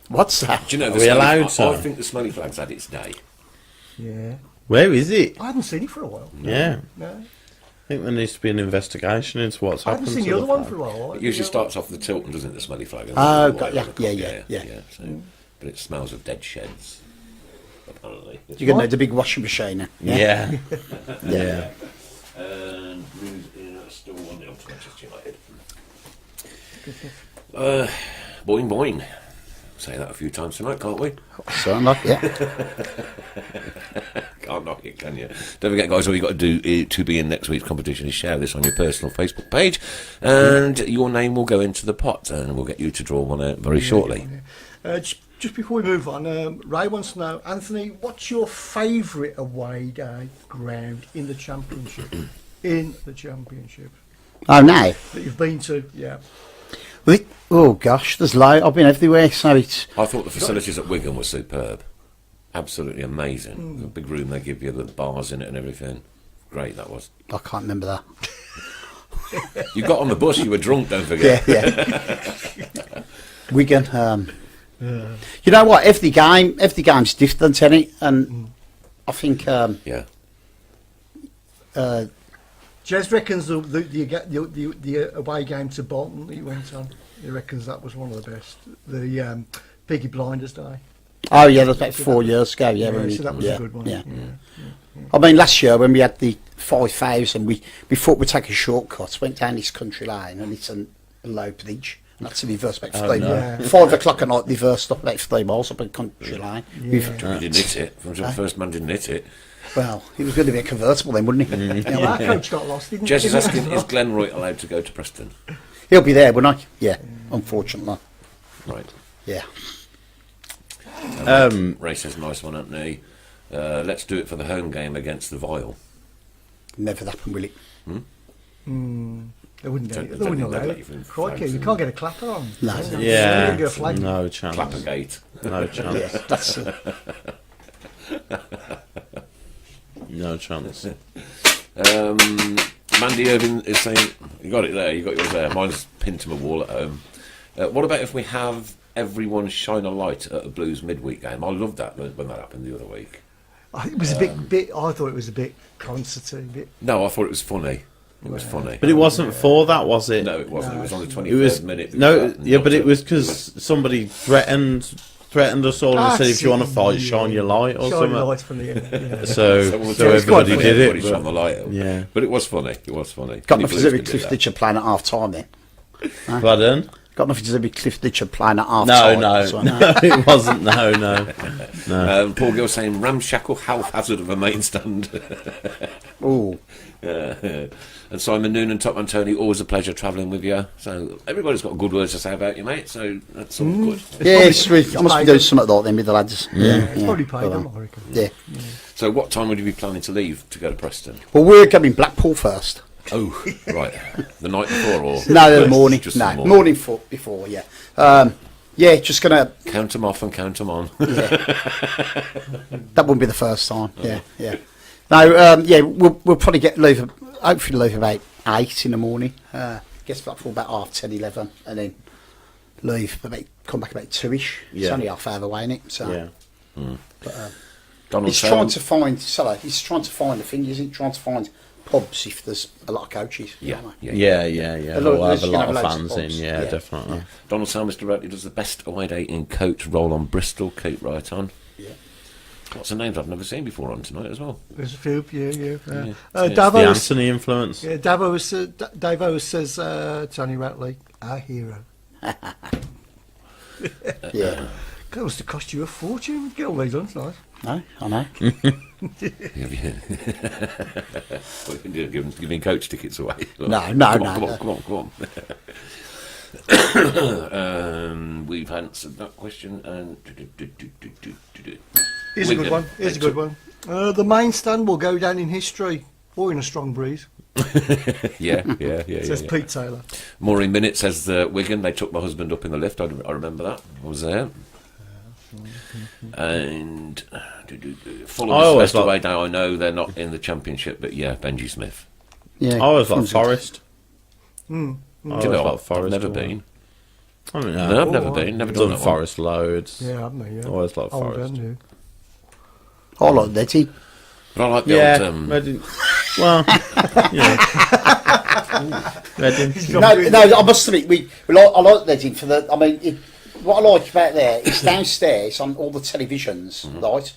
What's that? Do you know, Are we allowed to? I think the smelly flag's had its day. Yeah. Where is it? I haven't seen it for a while. Yeah. No. I think there needs to be an investigation into what's I haven't happened seen to the other one flag. for a while. It usually starts off with the Tilton, doesn't it, the smelly flag? Oh, Whatever got ya. they're called, Yeah. So, but it smells of dead sheds, apparently. You're going to need the big washing machine. Yeah. Yeah. And Blues in still 1-0 to Manchester United. Boing boing. Say that a few times tonight, can't we? Certainly, yeah. Can't knock it, can you? Don't forget, guys, all you've got to do to be in next week's competition is share this on your personal Facebook page, and your name will go into the pot, and we'll get you to draw one out very shortly. Just before we move on, Ray wants to know, Anthony, what's your favourite away day ground in the Championship? Oh, no. That you've been to, yeah. Oh, gosh, there's loads. I've been everywhere, so it's... I thought the facilities at Wigan were superb. Absolutely amazing. The big room they give you, the bars in it and everything. Great, that was. I can't remember that. You got on the bus, you were drunk, don't forget. Yeah. Wigan. You know what? Every game's different, isn't it? And I think. Yeah. Jez reckons the away game to Bolton that he went on, he reckons that was one of the best. The Peaky Blinders Day. Oh yeah, that's about 4 years ago. Yeah, So that was a good one. Yeah. I mean, last year when we had the 5,000, we thought we'd take a shortcut, went down this country lane, and it's a low bridge. And that's a reverse about 3 miles. 5 o'clock at night, reversed up about 3 miles up a country lane. You didn't hit it. The first man didn't hit it. Well, he was going to be a convertible then, wouldn't he? Yeah, our coach got lost, didn't Jess is he? asking, is Glenn Roy allowed to go to Preston? He'll be there, wouldn't he? Yeah, unfortunately. Right. Yeah. Ray says, nice one, Anthony. Let's do it for the home game against the Vile. Never happen, will it? They wouldn't Don't allow let you it. from Crikey, flags you and- can't get a clapper on. No. Yeah. Get a flag. No chance. Clappergate. No chance. Yeah, that's No chance. Mandy Irving is saying, you got it there, you got yours there. Mine's pinned to my wall at home. What about if we have everyone shine a light at a Blues midweek game? I loved that when that happened the other week. It was a bit. I thought it was a bit concerty. Bit. No, I thought it was funny. It was funny. But it wasn't for that, was it? No, it wasn't. It was on the 23rd It was minute. no, yeah, but it was because somebody threatened us all and said, if you want to fight, shine your light or Shine something. light from the end. Yeah. So everybody did Everybody it. shone the But, light out. yeah. But it was funny. It was funny. got Only nothing to do Blues with could do Cliff that. Ditcher playing at half time then. Pardon? Got nothing to do with Cliff Ditcher playing at half No, time. no, so- no, it wasn't. No. Paul Gill saying ramshackle health hazard of a main stand. Oh, And Simon Noonan, Top Man Tony, always a pleasure travelling with you. So everybody's got good words to say about you, mate. So that's all good. yes, I must be doing something like that then with the lads. It's probably paid them, I reckon. Yeah. So what time would you be planning to leave to go to Preston? Well, we're going Blackpool first. Oh, right. The night before or? No, the morning. Just No, the morning. morning before, yeah. Yeah, just going to... Count them off and count them on. That wouldn't be the first time. Yeah. No, we'll probably hopefully leave about 8 in the morning. Get to Blackpool about 10:30, 11, and then come back about 2ish. It's Yeah. only half hour away, isn't it? So, Yeah. Donald he's trying to find the thing, isn't he? Trying to find pubs if there's a lot of coaches. Yeah, you know. Yeah. A lot- We'll have a you lot can of have loads fans of in. pubs. Yeah, Yeah. definitely. Donald Sal, Mr. Routley does the best away day in coach role on Bristol. Keep right on. Yeah. Lots of names I've never seen before on tonight as well. There's a few, yeah. It's The Davos, Anthony influence. yeah, Davos says Tony Routley, our hero. Yeah. That must have cost you a fortune. Get all these on tonight. No, I know. Giving coach tickets away. No, Come on. We've answered that question. And Here's a good one. Here's a good one. The main stand will go down in history, or in a strong breeze, Yeah. says Pete Taylor. Maureen Minute says Wigan, they took my husband up in the lift. I remember that. I was there. And Fulham's always best away now. I know they're not in the Championship, but yeah, Benji Smith. Yeah. I always like Forest. Do you know, I've Forest never all right. been. I mean, No, I've never been. Never done done that Forest loads. Yeah, haven't they? Yeah. Always like Old Forest. End, I like Nettie. one. But I like the Yeah, old... Reading. Well, yeah. Reading. No, I must admit, I like Nettie for the. I mean, what I like about there is downstairs on all the televisions, right?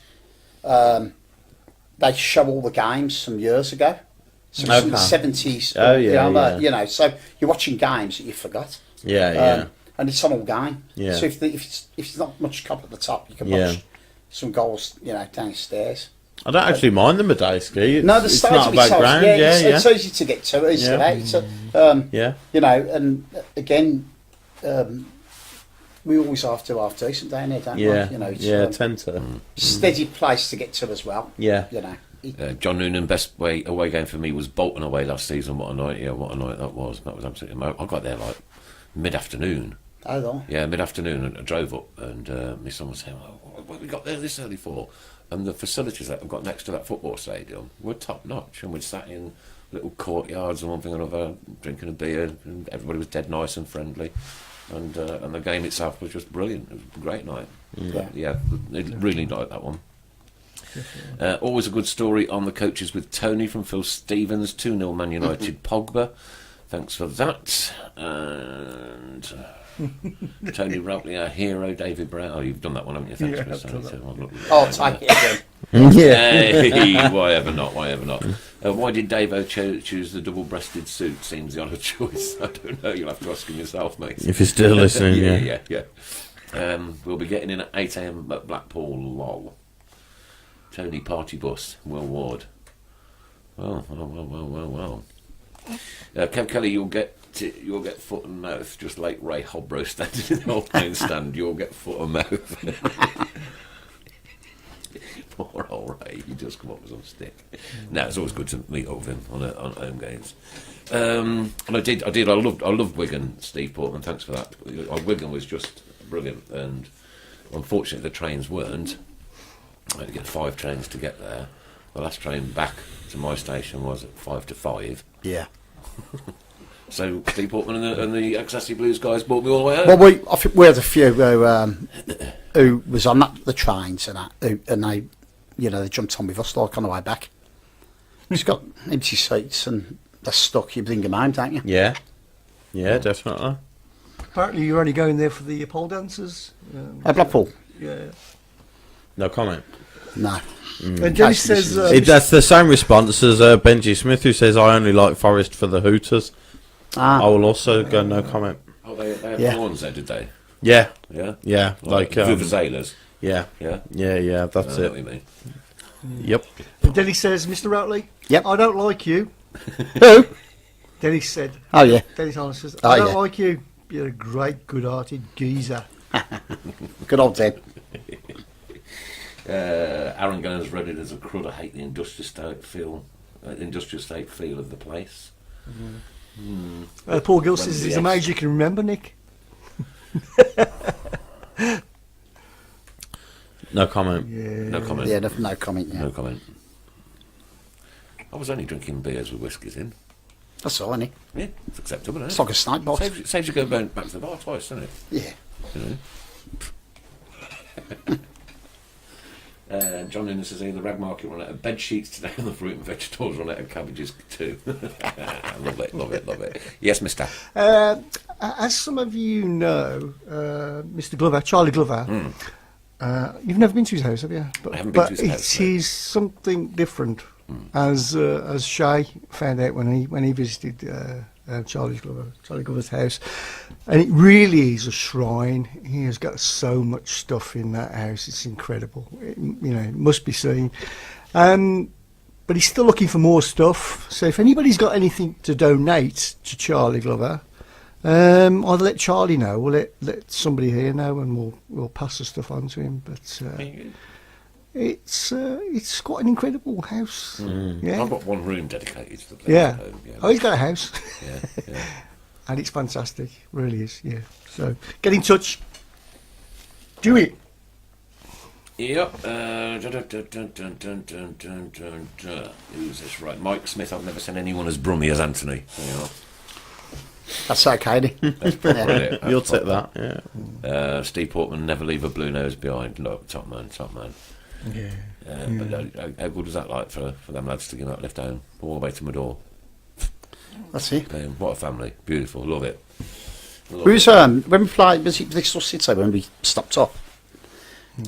They show all the games from years ago. So it's from the Okay. 70s. Oh, yeah, yeah. You know, so you're watching games that you forgot. Yeah, yeah. And it's on all game. Yeah. So if it's not much cup at the top, you can Yeah. watch some goals, downstairs. I don't actually mind the Medeski. No, the it's stage not a bad ground. Yeah, yeah. it's easy to get to. Easy to Yeah. get out. Yeah. And again, we always have to have decent down there, don't Yeah, we? You know, it's yeah, tend to. steady place to get to as well. Yeah. You know. John Noonan, best away game for me was Bolton away last season. What a night! Yeah, what a night that was. That was absolutely. I got there like mid-afternoon. Hold on. Yeah, mid-afternoon, and I drove up, and my son was saying, "What have we got there this early for?" And the facilities that I've got next to that football stadium were top notch, and we'd sat in little courtyards and one thing or another, drinking a beer, and everybody was dead nice and friendly, and the game itself was just brilliant. It was a great night. Yeah, I really liked that one. Always a good story on the coaches with Tony from Phil Stevens, 2-0 Man United Pogba. Thanks for that. And Tony Routley, our hero, David Brown. Oh, you've done that one, haven't you? Thanks, Yeah, Chris. I've done that. I'll take it again. Hey, why ever not? Why did Davo choose the double-breasted suit? Seems the odd choice. I don't know. You'll have to ask him yourself, mate. If you're still listening, yeah. We'll be getting in at 8 a.m. at Blackpool. Lol. Tony Party Bus, Will Ward. Well. Kev Kelly, you'll get foot and mouth, just like Ray Hobro standing in the old main stand. You'll get foot and mouth. Poor old Ray, he just come up with some stick. No, it's always good to meet up with him on home games. And I loved Wigan, Steve Portman. Thanks for that. Wigan was just brilliant, and unfortunately the trains weren't. I had to get 5 trains to get there. The last train back to my station was at 5 to 5. Yeah. So Steve Portman and the Accessory Blues guys brought me all the way home. Well, I think we had a few who was on the trains and they, they jumped on with us like on the way back. It's got empty seats and they're stuck. You bring them home, don't you? Yeah, definitely. Apparently, you're only going there for the pole dancers. Blackpool. Yeah. No comment. No. And Dennis says, That's the same response as Benji Smith, who says, I only like Forest for the Hooters. I will also go no comment. Oh, they had Yeah. prawns there, did they? Yeah, Yeah? yeah, like Vuvuzelas. yeah, Yeah? yeah, that's I know it. what you mean. Yep. and Dennis says, Mr. Routley, Yep. I don't like you. Who? Dennis said, Oh, yeah. Dennis Holland says, Oh, I don't yeah. like you. You're a great, good-hearted geezer. Good old Ted. Aaron Gunners read it as a crud. I hate the industrial state feel of the place. Paul Gill When says, the it's amazing you can remember, Nick. No comment. Yeah. No comment. Yeah, no comment, yeah. No comment. I was only drinking beers with whiskies in. That's all, isn't it? Yeah, it's acceptable, isn't It's it? like a snipe box. Saves you going back to the bar twice, doesn't it? Yeah. You know? John Innes says here, the rag market run out of bed sheets today, and the fruit and vegetables run out of cabbages too. Love it. Yes, mister. As some of you know, Mr. Glover, Charlie Glover, you've never been to his house, have you? I haven't been to his house, it is something different, as Shay found out when he visited Charlie Glover's house, and it really is a shrine. He has got so much stuff in that house; it's incredible. It must be seen. But he's still looking for more stuff. So if anybody's got anything to donate to Charlie Glover, either let Charlie know or let somebody here know, and we'll pass the stuff on to him. But it's quite an incredible house. Yeah. I've got one room dedicated to the place. Yeah. At home, yeah. Oh, he's got a house. Yeah. And it's fantastic. Really is, yeah. So get in touch. Do it. Yep. Who's this? Right. Mike Smith. I've never seen anyone as brummy as Anthony. There you are. That's okay, isn't it? That's probably it. That's You'll take probably that, yeah. Steve Portman, never leave a blue nose behind. Look, top man. Yeah. But how good was that like for them lads to get that lift down all the way to my door? That's it. What a family. Beautiful. Love it. We was when we played, was it Bristol City when we stopped up?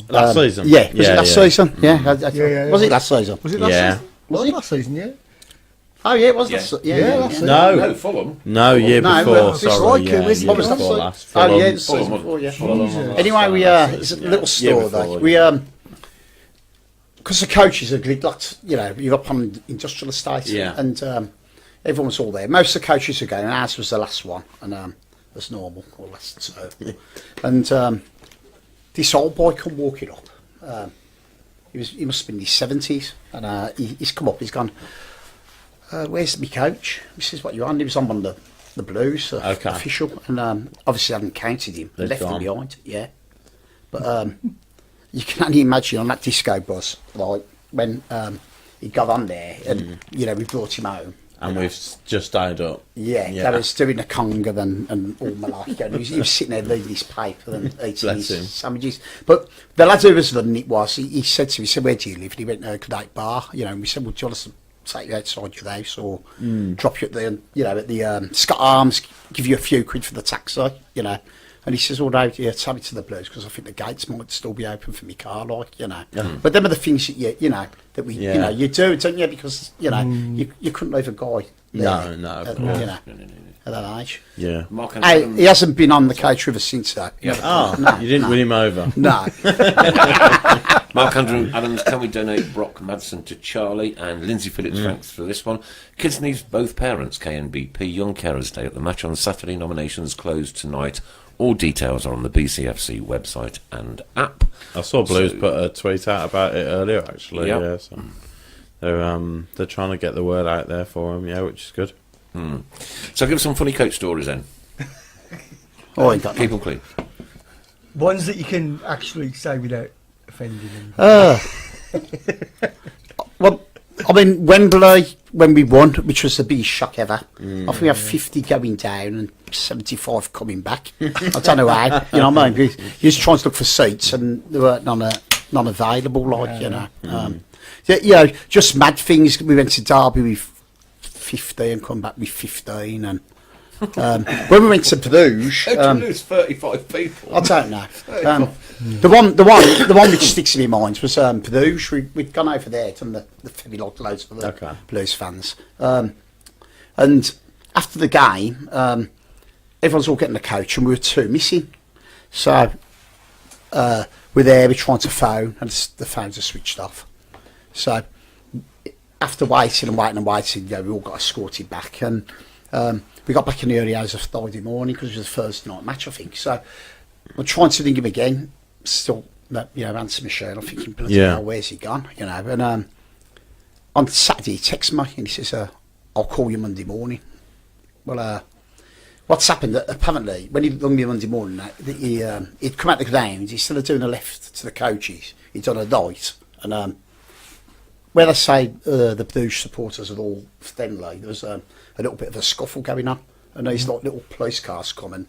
Last season? Yeah, was it last season? Yeah, yeah. Was it last season? Was it last Yeah. season? Was it last season? Yeah. Oh yeah, it was Yeah. last season. Yeah, last season. No, Fulham. no, year No, before. well, it's Sorry, like, yeah, was it- year what was that before season? last. Oh yeah, Fulham. the season before, yeah. Jesus. Anyway, it's a little store though. before, We yeah. because the coaches are good, like, you know, you're up on an industrial estate, Yeah. and everyone was all there. Most of the coaches were going, and ours was the last one, and as normal, or last two. And this old boy come walking up. He must have been in his 70s, and he's come up. He's gone, "Where's my coach?" He says, "What you on?" He was on one of the Blues Okay. official, and obviously I hadn't counted him. They'd Left him gone. behind, yeah. But you can only imagine on that disco bus, like when he got on there, and you know we brought him home. And we've just stayed up. Yeah, that was doing a conga and all my life. And he was sitting there reading his paper and eating Bless him. his sandwiches. But the lad who was running it was, he said to me, he said, "Where do you live?" And he went, "Cadet Bar." You know, and we said, "Well, do you want us to take you outside your house or drop you at the, you know, at the Scott Arms, give you a few quid for the taxi, you know?" And he says, "Oh, no, yeah, tell me to the Blues, because I think the gates might still be open for me car, like, you know." But them are the things that you know, that we, you know, you do, don't you? Because, you know, you couldn't leave a guy there. No, of at, course. you know, at that age. Yeah. Mark and Hey, Adam- he hasn't been on the coach ever since that. Yeah. Oh, No, you didn't no. win him over. No. Mark Andrew Adams, can we donate Brock Madsen to Charlie? And Lindsay Phillips, thanks for this one. Kids needs both parents, KNBP Young Carers Day at the match on Saturday. Nominations closed tonight. All details are on the BCFC website and app. I saw Blues So- put a tweet out about it earlier, actually. Yep. Yeah, so they're trying to get the word out there for him, yeah, which is good. So give us some funny coach stories then. Oh, he got Keep them clean. Ones that you can actually say without offending them. Well, I mean, Wembley, when we won, which was the biggest shock ever, I think we had 50 going down and 75 coming back. I don't know how, you know what I mean? You just trying to look for seats and they weren't none available, like, you know. Yeah, you know, just mad things. We went to Derby with 50 and come back with 15. And when we went to Bruges, How do you lose 35 people? I don't know. The one which sticks in my mind was Bruges. We'd gone over there, done the ferry like loads of the Blues fans. And after the game, everyone's all getting the coach, and we were two missing. So we're there, we're trying to phone, and the phones are switched off. So after waiting, you know, we all got escorted back, and we got back in the early hours of Friday morning because it was the Thursday night match, I think. So I'm trying to ring him again, still, you know, answer machine. I'm thinking, bloody hell, where's he gone? You know, and on Saturday he texts me and he says, "I'll call you Monday morning." Well, what's happened? Apparently, when he rung me Monday morning, he'd come out the ground. Instead of doing a left to the coaches, he'd done a right, and where they say the Bruges supporters are all friendly, there was a little bit of a scuffle going on, and these like little police cars coming.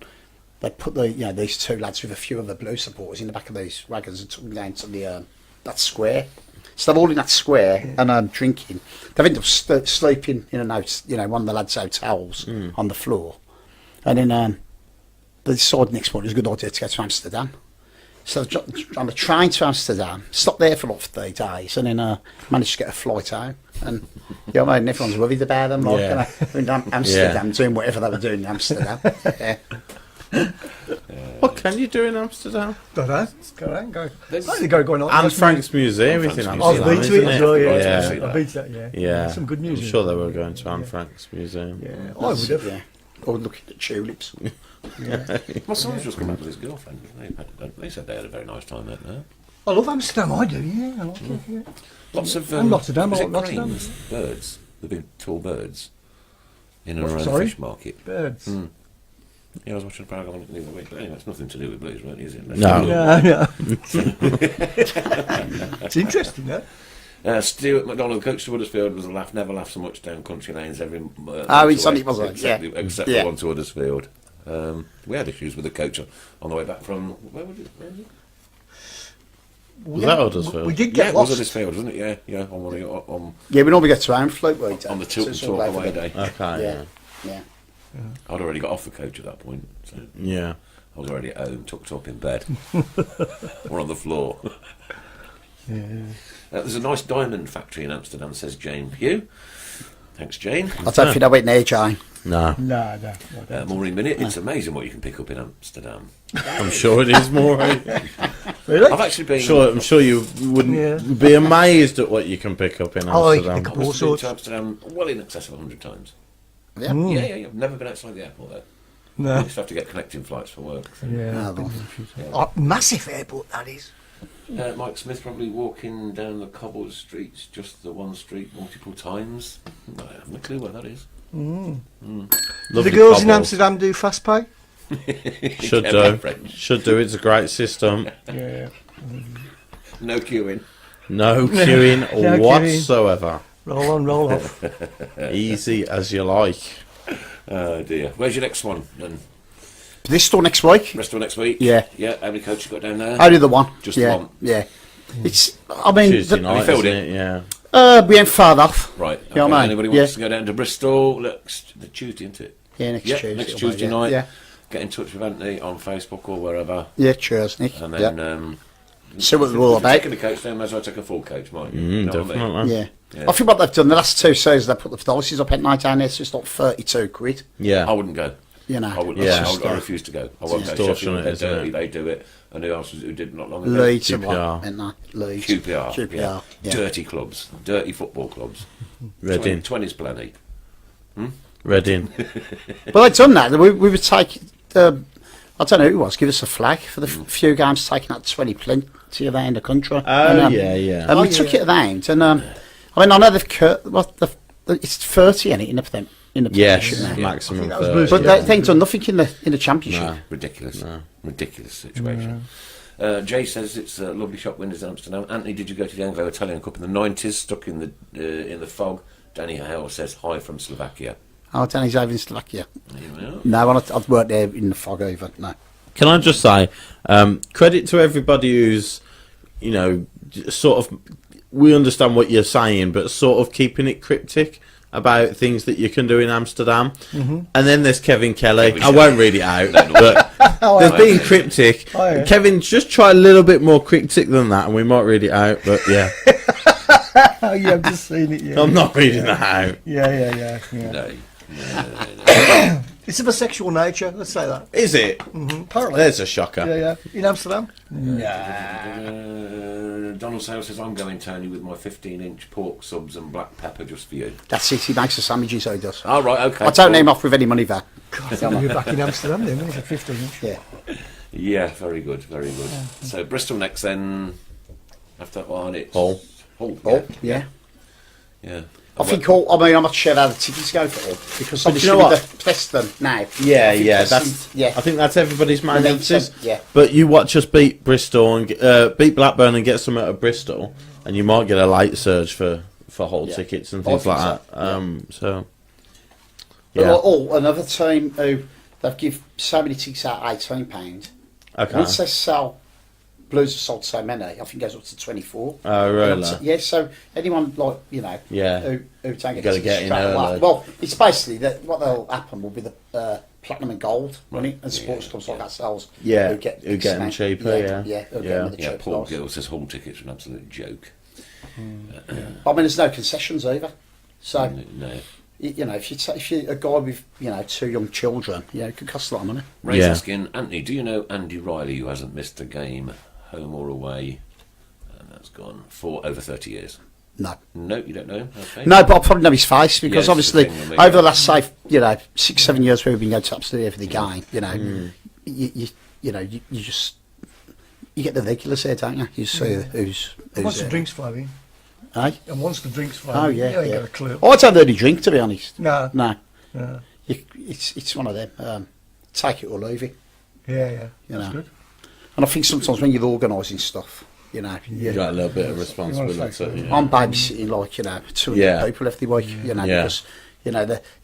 They put these two lads with a few other Blues supporters in the back of these wagons and took them down to the that square. So they're all in that square and drinking. They've ended up sleeping in one of the lads' hotels on the floor, and then they decided next morning it was a good idea to go to Amsterdam. So on the train to Amsterdam, stopped there for like 3 days, and then managed to get a flight home. And you know what I mean? Everyone's worried about them, like, you know, in Amsterdam, doing whatever they were doing in Amsterdam. What can you do in Amsterdam? Don't know. Go. They go on. Anne Frank's Museum is in Frank's Oh, Amsterdam, I've been to it isn't as well, yeah. Yeah. I've been to that, yeah. Yeah. Some good music. I'm sure they were going to Anne Frank's Museum. Yeah, I would have. Yeah. Or looking at tulips. My son's just come back with his girlfriend. They said they had a very nice time out there. I love Amsterdam, I do, yeah. I like it, yeah. Lots of And Rotterdam, was I it like Rotterdam. cranes? Birds, the big tall birds in and What, around sorry? the fish market. Birds. Yeah, I was watching a program on it the other week. But anyway, it's nothing to do with Blues, really, is it? No. Yeah. It's interesting, though. Stuart McDonald, coach to Huddersfield, was a laugh. Never laughed so much down country lanes every. He's on it, wasn't he? Except Yeah. the one to Huddersfield. We had issues with the coach on the way back from where was it? Was that Huddersfield? We did Yeah, get it was lost. Huddersfield, wasn't it? Yeah. On one of on Yeah, we normally get to Anfield, we the Tilton Talk away day. Okay, Yeah. yeah. Yeah. I'd already got off the coach at that point, so Yeah. I was already at home, tucked up in bed, or on the floor. There's a nice diamond factory in Amsterdam, says Jane Pugh. Thanks, Jane. I don't think I went near, Jane. No, No. Maureen Minute, it's amazing what you can pick up in Amsterdam. I'm sure it is more. Really? I've actually been. I'm sure you wouldn't be amazed at what you can pick up in Oh, you Amsterdam. can I've all been sorts. to Amsterdam well in excess of 100 times. Yeah. Yeah. I've never been outside the airport though. I No. used to have to get connecting flights for work. So. Yeah. well. Oh, massive airport, that is. Mike Smith probably walking down the cobbled streets, just the one street, multiple times. I haven't a clue where that is. Do Lovely the girls in cobbles. Amsterdam do fast pay? Should Yeah, do. French. Should do. It's a great system. Yeah. No queuing. No queuing No queuing. whatsoever. Roll on, roll off. Easy as you like. Oh dear. Where's your next one then? This store next week. Rest next week? Yeah. Yeah, how many coaches you got down there? Only the one. Just the yeah. one. Yeah. It's. I mean, Tuesday night, filled isn't it? it? Yeah. we ain't far off. Right. You know what I mean? Anybody Yeah. wants to go down to Bristol? Look, the Tuesday, isn't it? Yeah, next Tuesday. next it'll be, Tuesday yeah. night. Yeah. Get in touch with Anthony on Facebook or wherever. Yeah. Cheers, Nick. And yeah. then See what if they're all you're about. taking the coach down, may as well take a full coach, might you? You know what I mean? Definitely. Yeah. Yeah. I think what they've done the last 2 seasons, they put the policies up at night down there, so it's not 32 quid. Yeah. I wouldn't go. You know. I wouldn't. Yeah. I refuse to go. I won't go. Extortionate, Sheffield, they're isn't dirty. it? They do it. And who else was who did not long ago? Leeds and QPR. what? Ain't they? Leeds. QPR. QPR. Yeah. Dirty clubs. Dirty football clubs. Reading. 20's plenty. Reading. Well, they've done that. We would take. I don't know who it was. Give us a flag for the few games taking out 20 plenty of that in the country. Yeah. And we took it around, and I mean, I know it's 30 in it in the Yes, Premiership now. maximum. that was 30, Blues, But yeah. they ain't done nothing in the Championship. No. Ridiculous. Ridiculous situation. Jay says it's a lovely shop windows in Amsterdam. Anthony, did you go to the Anglo Italian Cup in the 90s? Stuck in the fog. Danny Hale says hi from Slovakia. Oh, Danny's over in Slovakia. There you are. No, I'd worked there in the fog over. No. Can I just say, credit to everybody who's, sort of, we understand what you're saying, but sort of keeping it cryptic about things that you can do in Amsterdam. And then there's Kevin Kelly. Kevin I won't read it out, No, no. but there's being cryptic. Oh, yeah. Kevin, just try a little bit more cryptic than that, and we might read it out. But yeah, Oh, yeah, I've just seen it. Yeah. I'm not reading that out. Yeah. No. It's of a sexual nature. Let's say that. Is it? Apparently. There's a shocker. Yeah. In Amsterdam. Donald Sale says, I'm going, Tony, with my 15-inch pork subs and black pepper just for you. That's it. He makes the sandwiches, so he does. Oh, right, okay. I don't name off with any money there. God, we're back in Amsterdam then. It's a 15-inch. Yeah. Yeah, very good, very good. So Bristol next then, after on it's Hull. Hull, Oh, yeah. yeah. I think I'm not sure how the tickets go for all because But obviously you know with what? the Preston now. Yeah, I think yeah, Preston- I think that's everybody's main Momentum, emphasis. yeah. But you watch us beat Bristol and beat Blackburn and get some out of Bristol, and you might get a late surge for Hull Yeah. tickets and I things think like so, that. So, But yeah, another team who they've give so many tickets out £18. okay. Once they sell, Blues have sold so many, I think it goes up to 24. Oh, really? Yeah, so anyone Yeah. who don't get Gotta tickets get in straight away. early. Well, it's basically that what will happen will be the platinum and gold money and sports Yeah, clubs like ourselves. Yeah, who get who get them now. cheaper, yeah. yeah, who get Yeah. them with the Yeah, cheap Paul price. Gill says Hull tickets are an absolute joke. I mean, there's no concessions either. So No. if you're a guy with 2 young children, it could cost a lot of money. Ray's Yeah. asking, Anthony, do you know Andy Riley, who hasn't missed a game, home or away, and that's gone, for over 30 years? No. No, you don't know him? Okay. No, but I probably know his face because Yes, the obviously thing will make over the it. last 6-7 years we've been going to absolutely every game. You just you get the regulars here, don't you? You see who's What's the there. drinks flowing? Eh? And once the drinks flowing, Oh yeah, you ain't yeah. got a clue. Oh, I don't really drink to be honest. No. No, No. it's one of them. Take it or leave it. Yeah. You That's know. good. And I think sometimes when you're organising stuff, You know, You got a little bit of responsibility. Yeah. I'm babysitting like 200 Yeah. people every week. You know, Yeah. because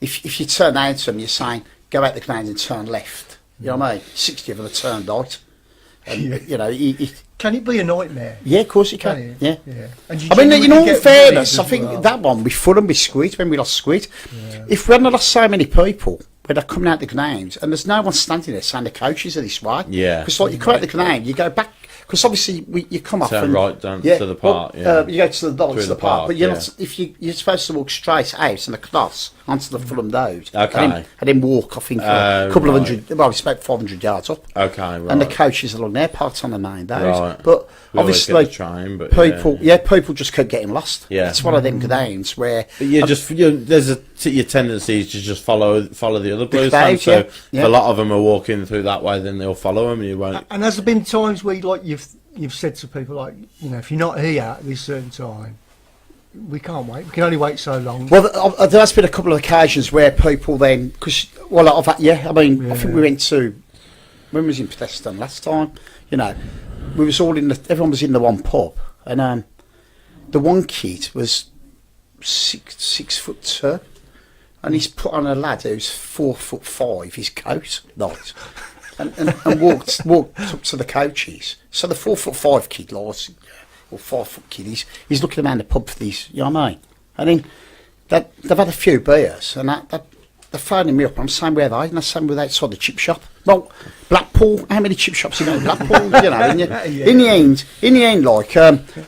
if you turn down to them, you're saying go out the ground and turn left. You know what I mean? 60 of them are turned right. And you know, Can it be a nightmare? yeah, of course you Can can. it? Yeah. Yeah. And I mean, in all get fairness, worried I as think well. that one with Fulham with Squid, when we lost Squid, if we hadn't lost so many people, when they're coming out the ground, and there's no one standing there saying the coaches are this way. Yeah. Because like you come out the ground, you go back, because obviously you come off Turn and right down to the park, you go to the Through the park, but you're yeah. not. If you're supposed to walk straight out and across onto the Fulham road, Okay. and then walk. I think a couple of right. hundred. Well, it's about 500 yards up. Okay, right. And the coaches are on their parts on the main days. Right. But We always obviously, get the train, but people, people just keep getting lost. Yeah. It's one of them grounds where But there's your tendency is to just follow the other Blues crowd, fans. So yeah. if a lot of them are walking through that way, then they'll follow them. And you won't. And has there been times where you've said to people like, if you're not here at this certain time, we can't wait. We can only wait so long. Well, there has been a couple of occasions where people then, I think we went to, when was in Protestant last time, we was all everyone was in the one pub, and the one kid was 6'2", and he's put on a lad who's 4'5", his coat, right, and walked up to the coaches. So the 4'5" kid, or 5 foot kid, he's looking around the pub for these, you know what I mean? And then they've had a few beers, and they're phoning me up, and I'm saying, where are they? And they're saying, we're outside the chip shop. Well, Blackpool, how many chip shops you got in Blackpool? In the end,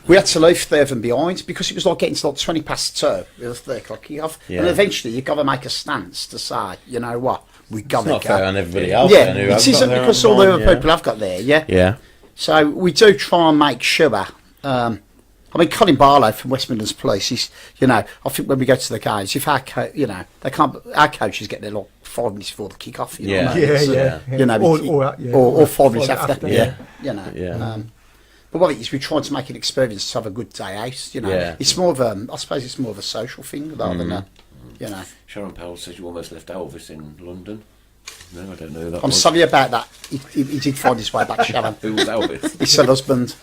we had to leave Thurvan behind, because it was like getting to like 20 past 2, it was 3 o'clock kick-off, and eventually you've got to make a stance to say, you know what, we've got to go. It's not fair on everybody else. Yeah, then, who it has isn't, got their because own all the mind, other people have got there, yeah? Yeah. So we do try and make sure. Colin Barlow from West Midlands Police, I think when we go to the games, if our our coaches get there like 5 minutes before the kick-off, you know what I mean? Yeah. Or 5 minutes after, yeah. But what it is, we try to make an experience to have a good day out, Yeah. It's more of I suppose it's more of a social thing rather than Sharon Powell says you almost left Elvis in London. No, I don't know who that I'm was. sorry about that. He did find his way back, Sharon. Who was Elvis? His husband.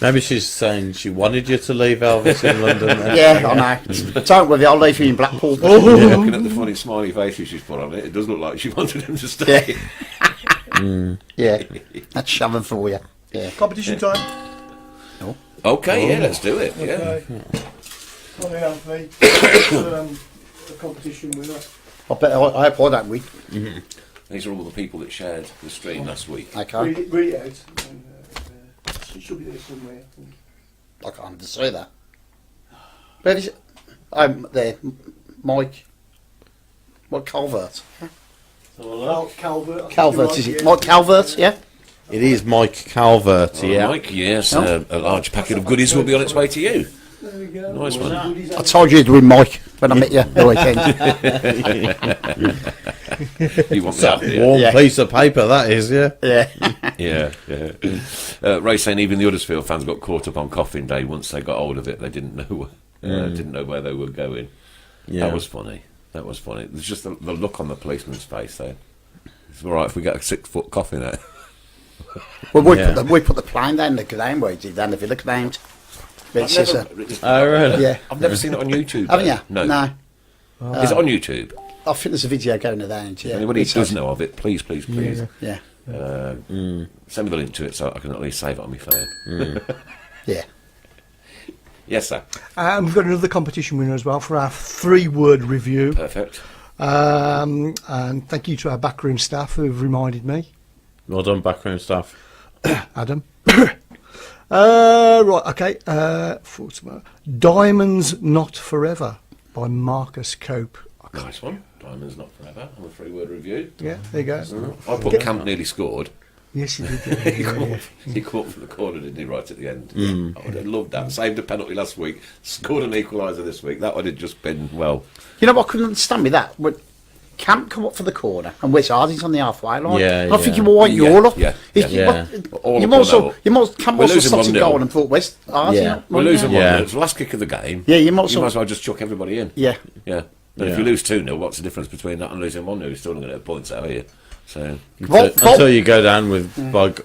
Maybe she's saying she wanted you to leave Elvis in London. Then. Yeah, I know. Don't worry, I'll leave you in Blackpool. Looking at the funny smiley faces she's put on it, it does look like she wanted him to stay. Yeah, that's Sharon for you. Yeah. Competition time. Okay, yeah, let's do it. Yeah. Okay. Come here, Anthony. A competition winner. I hope I don't win. These are all the people that shared the stream last week. Okay. Read it out. And, it should be there somewhere. I think. I can't see that. Where is it? There. Mike. What, Calvert? Calvert. Calvert, is it? Mike Calvert, yeah? It is Mike Calvert, yeah. Mike, yes, a large packet of goodies will be on its way to you. There we go. Nice one. I told you to win Mike when I met you the weekend. You want that? Yeah. Warm Yeah. piece of paper, that is, yeah. Yeah. Yeah. Ray saying even the Huddersfield fans got caught up on Coffin Day. Once they got hold of it, they didn't know where they were going. Yeah. That was funny. There's just the look on the policeman's face there. It's all right if we get a 6-foot coffin out. Well, we put the plane down the ground where he did, down the Villa ground. Oh, really? Yeah. I've never seen it on YouTube. Haven't you? No. Is it on YouTube? I think there's a video going around, yeah. Anybody who does know of it, please. Yeah. Send me the link to it so I can at least save it on my phone. Yeah. Yes, sir. And we've got another competition winner as well for our 3-word review. Perfect. And thank you to our backroom staff who have reminded me. Well done, backroom staff. Adam. Right, okay. For tomorrow. Diamonds Not Forever by Marcus Cope. Nice one. Diamonds Not Forever on a 3-word review. Yeah, there you go. I put Camp nearly scored. Yes, you did. He caught from the corner, didn't he, right at the end? I would have loved that. Saved a penalty last week, scored an equaliser this week. That would have just been, well... You know what I couldn't understand with that? When Camp come up for the corner and Wes Harding's on the halfway line. Yeah, and I think yeah. you were you all up. Yeah. You All might up. Camp We're also losing stopped in 1-0. goal and thought Wes Harding. Yeah. We're losing 1-0. Yeah. It's the last kick of the game. Yeah, you might You might as as well just chuck everybody in. Yeah. Yeah. But if Yeah. you lose 2-0, what's the difference between that and losing 1-0? You're still not going to get points out, are you? So Until you go down with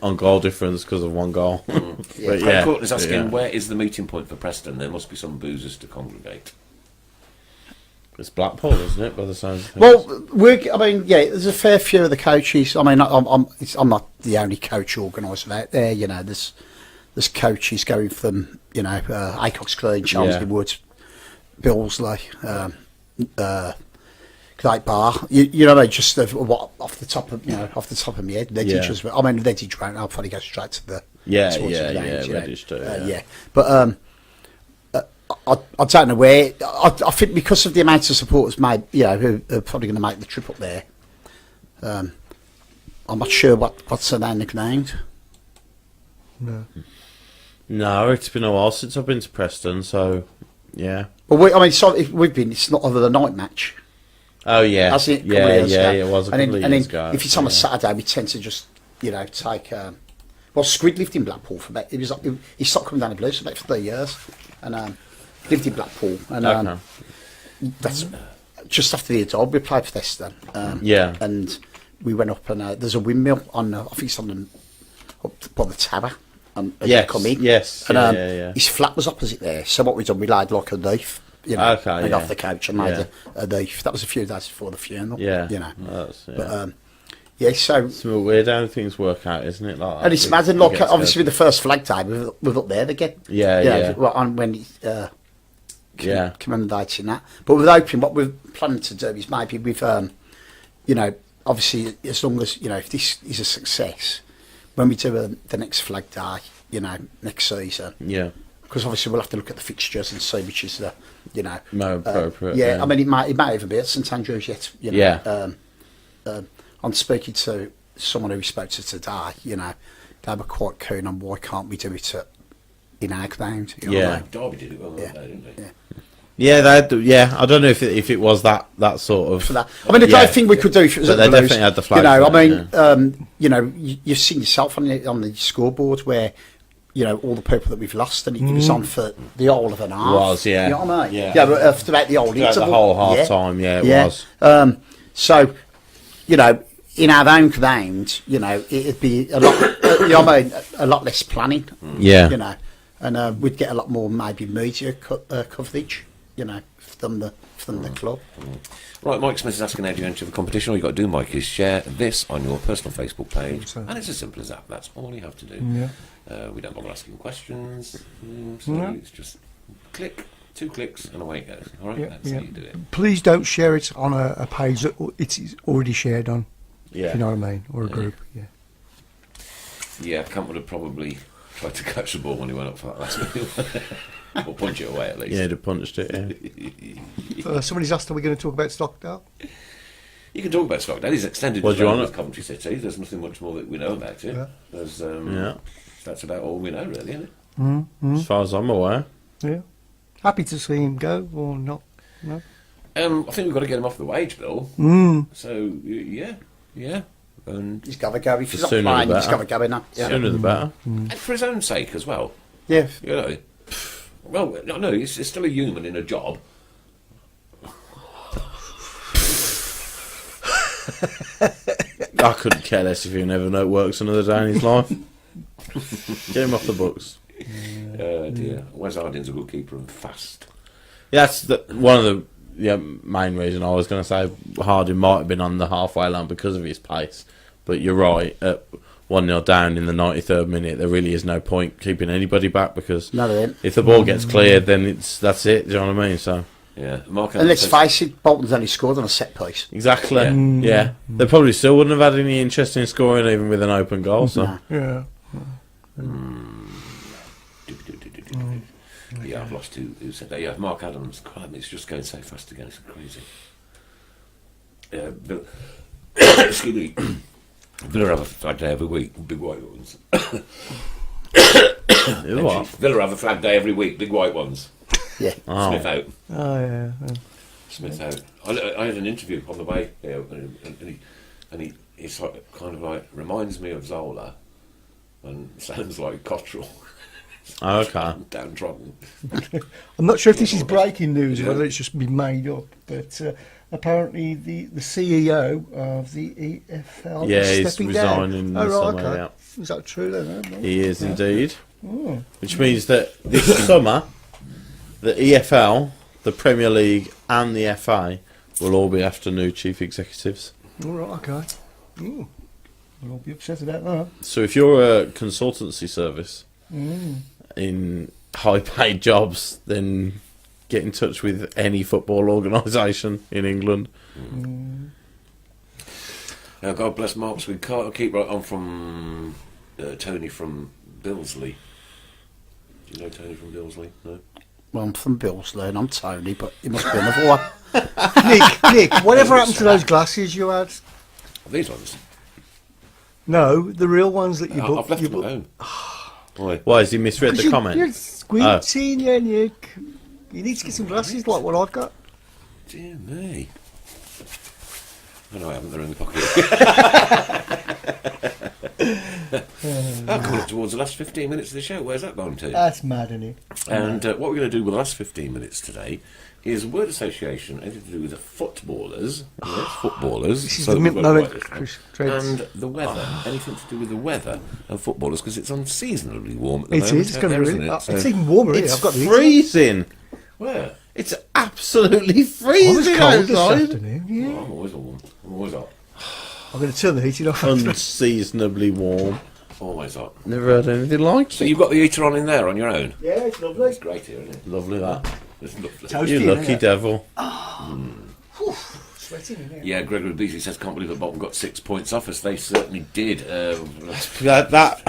on goal difference because of one goal. But Craig Courtney's asking, where is the meeting point for Preston? There must be some boozers to congregate. It's Blackpool, isn't it? By the sounds of things. Well, there's a fair few of the coaches. I mean, I'm not the only coach organiser out there. You know, there's coaches going from Acox Green, Chelmsford Woods, Billsley, Great Bar. You know, they just off the top of my head. Redditch, I mean, Redditch won't. I'll probably go straight to the Redditch too. But I don't know where. I think because of the amount of supporters made, who are probably going to make the trip up there. I'm not sure what's around the ground. No, it's been a while since I've been to Preston, so yeah. Well, we've been. It's not other than a night match. Oh yeah, That's it. It was a couple of years ago. If it's on a Saturday, we tend to just take. Squid lived in Blackpool for about. He stopped coming down the Blues for about 3 years, and lived in Blackpool, and that's just after the job. We played for Leicester, and we went up and there's a windmill on. I think it's on up by the tower. Come in. Yes, and his flat was opposite there. So what we done, we laid like a leaf. Off the couch and made a leaf. That was a few days before the funeral. So it's weird how things work out, isn't it? Like, and it's mad. Like obviously with the first flag day, we're up there again. On when commemorating that. But we're hoping what we're planning to do is maybe with obviously as long as if this is a success, when we do the next flag day, next season. Because obviously we'll have to look at the fixtures and see which is the, more appropriate. I mean, it might even be at St Andrews yet. I'm speaking to someone who we spoke to today. They were quite keen on why can't we do it in our ground. Derby did it well, didn't they? I don't know if it was that sort of. For that. I mean, the great thing we could do if it was but at they the Blues, definitely had the flag. you've seen yourself on the scoreboard where. All the people that we've lost, and it was on for the whole of an half. It was, yeah. You know what I mean? Yeah. But throughout the whole Throughout the whole half time, it was. So, in our own ground, it'd be a lot, a lot less planning. Yeah. And we'd get a lot more maybe media coverage, from the club. Right, Mike Smith is asking how do you enter the competition. All you've got to do, Mike, is share this on your personal Facebook page, and it's as simple as that. That's all you have to do. We don't bother asking questions, it's just click, 2 clicks, and away it goes. All right, that's how you do it. Please don't share it on a page that it's already shared on. If you know what I mean, or a group. Camp would have probably tried to catch the ball when he went up for that last minute. Or punch it away at least. Yeah, he'd have punched it, Somebody's asked, are we going to talk about Stockdale? You can talk about Stockdale. He's extended his run with Coventry City. There's nothing much more that we know about it. That's about all we know, really, isn't it? As far as I'm aware. Yeah. Happy to see him go, or not? No. I think we've got to get him off the wage bill. So, yeah. And he's got to go. If he's not playing, he's got to go in now. Sooner the better. And for his own sake as well. Yeah. Well, no, he's still a human in a job. I couldn't care less if he never works another day in his life. Get him off the books. Dear. Wes Harding's a good keeper and fast. Yeah, that's one of the main reason I was going to say Harding might have been on the halfway line because of his pace. But you're right, at 1-0 down in the 93rd minute, there really is no point keeping anybody back because if the ball gets cleared, then that's it, do you know what I mean? So yeah, and let's face it, Bolton's only scored on a set piece. Exactly, yeah. They probably still wouldn't have had any interest in scoring even with an open goal. So Yeah, I've lost who said that. Yeah, Mark Adams. God, it's just going so fast again. It's crazy. Excuse me. Villa have a flag day every week, big white ones. what? Villa have a flag day every week, big white ones. Yeah. Smith out. Oh yeah. Smith out. I had an interview on the way here, and he's kind of like reminds me of Zola, and sounds like Cottrell. Oh, okay. Downtrodden. I'm not sure if this is breaking news or whether it's just been made up, but apparently the CEO of the EFL Yeah, is he's stepping resigning down. this Oh, right, summer, okay. yeah. Is that true then? No? He is indeed. Oh. Which means that this summer, the EFL, the Premier League, and the FA will all be after new chief executives. All right, okay. Ooh. We'll all be upset about that. So if you're a consultancy service in high-paid jobs, then get in touch with any football organisation in England. Now, God bless Marks. We can't keep right on from Tony from Billsley. Do you know Tony from Billsley? No. Well, I'm from Billsley and I'm Tony, but it must be another one. Nick, whatever happened to those glasses you had? These ones. No, the real ones that you I've booked. left You them at booked. home. Why? Why, has he misread the You're comment? squinting, yeah, Nick. You need to get some glasses like what I've got. Dear me. Oh, no, I haven't. They're in the pocket. Coming up towards the last 15 minutes of the show. Where's that gone to? That's mad, isn't it? And what we're going to do with the last 15 minutes today is a word association, anything to do with the footballers. Yes, footballers. This is So the we've mint got to moment, write this down. Chris Treads. And the weather. Anything to do with the weather and footballers, because it's unseasonably warm at the It moment. is. It's going to out be there, really. isn't it? So- It's even warmer here. It's I've got the freezing. Where? It's absolutely I was freezing cold this outside. afternoon. Oh, Yeah. I'm always warm. I'm always hot. I'm going to turn the heating off. Unseasonably warm. Always hot. Never heard anything like So it. you've got the heater on in there on your own? Yeah, it's lovely. It's great here, isn't it? Lovely that. It's lovely. Toasty, You isn't lucky it? devil. Sweating in here. Yeah, Gregory Beasley says, can't believe that Bolton got 6 points off us. They certainly did. That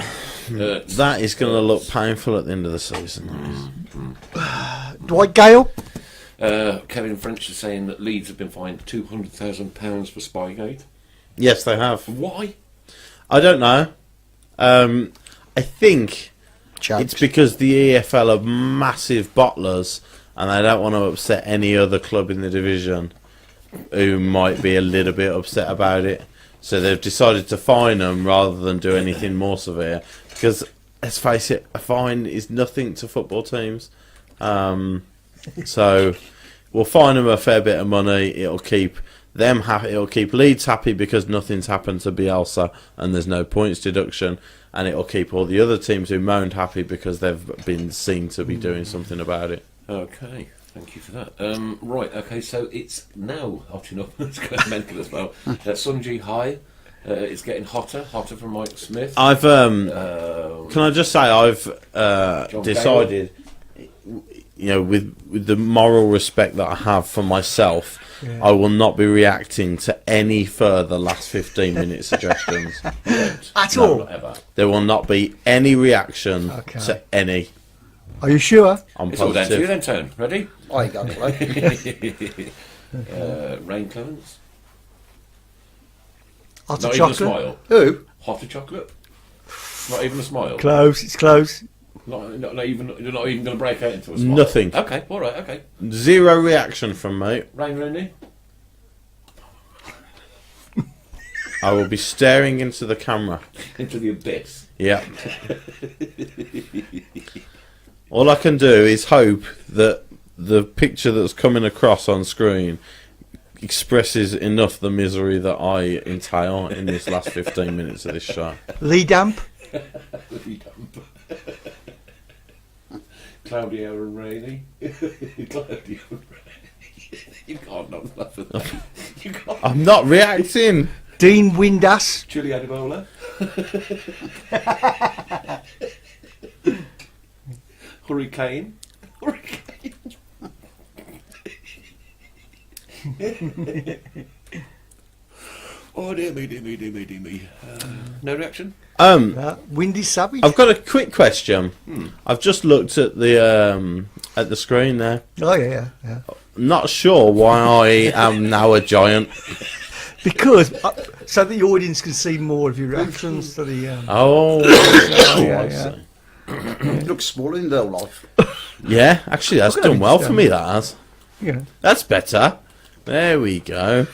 is going to look painful at the end of the season. Dwight Gale. Kevin French is saying that Leeds have been fined £200,000 for Spygate. Yes, they have. Why? I don't know. I think Chance. it's because the EFL are massive bottlers and they don't want to upset any other club in the division who might be a little bit upset about it. So they've decided to fine them rather than do anything more severe. Because, let's face it, a fine is nothing to football teams. So we'll fine them a fair bit of money. It'll keep them happy. It'll keep Leeds happy because nothing's happened to Bielsa and there's no points deduction. And it'll keep all the other teams who moaned happy because they've been seen to be doing something about it. Okay, thank you for that. Right, okay, so it's now hot enough. It's going mental as well. Sunji High. It's getting hotter from Mike Smith. I've can I just say I've decided, you know, with the moral respect that I have for myself, I will not be reacting to any further last 15 minute suggestions. At No, all. not ever. There will not be any reaction Okay. to any. Are you sure? I'm It's all down to you positive. then, Tone. Ready? I got it. Rain Clements. Hot Not even a chocolate. smile. Who? Hotter chocolate. Not even a smile. Close. It's close. Not even. You're not even going to break out into a smile. Nothing. Okay. All right. Okay. Zero reaction from me. Rain Rooney. I will be staring into the camera. Into the abyss. Yeah. All I can do is hope that the picture that's coming across on screen expresses enough the misery that I entail in this last 15 minutes of this show. Lee Damp. Claudio and Rainey. Claudio and Rainey. You can't not laugh at that. You can't. I'm not reacting. Dean Windass. Chili Adibola. Hurricane. Hurricane. Oh dear me, dear me, dear me, dear me. No reaction? Windy Savage. I've got a quick question. I've just looked at the screen there. Oh yeah. Not sure why I am now a giant. Because so that the audience can see more of your reactions to the. Oh, yeah, I yeah. see. He looks smaller in real life. Yeah, actually, that's Look at done him well stand for me. That has. Yeah. That's better. There we go.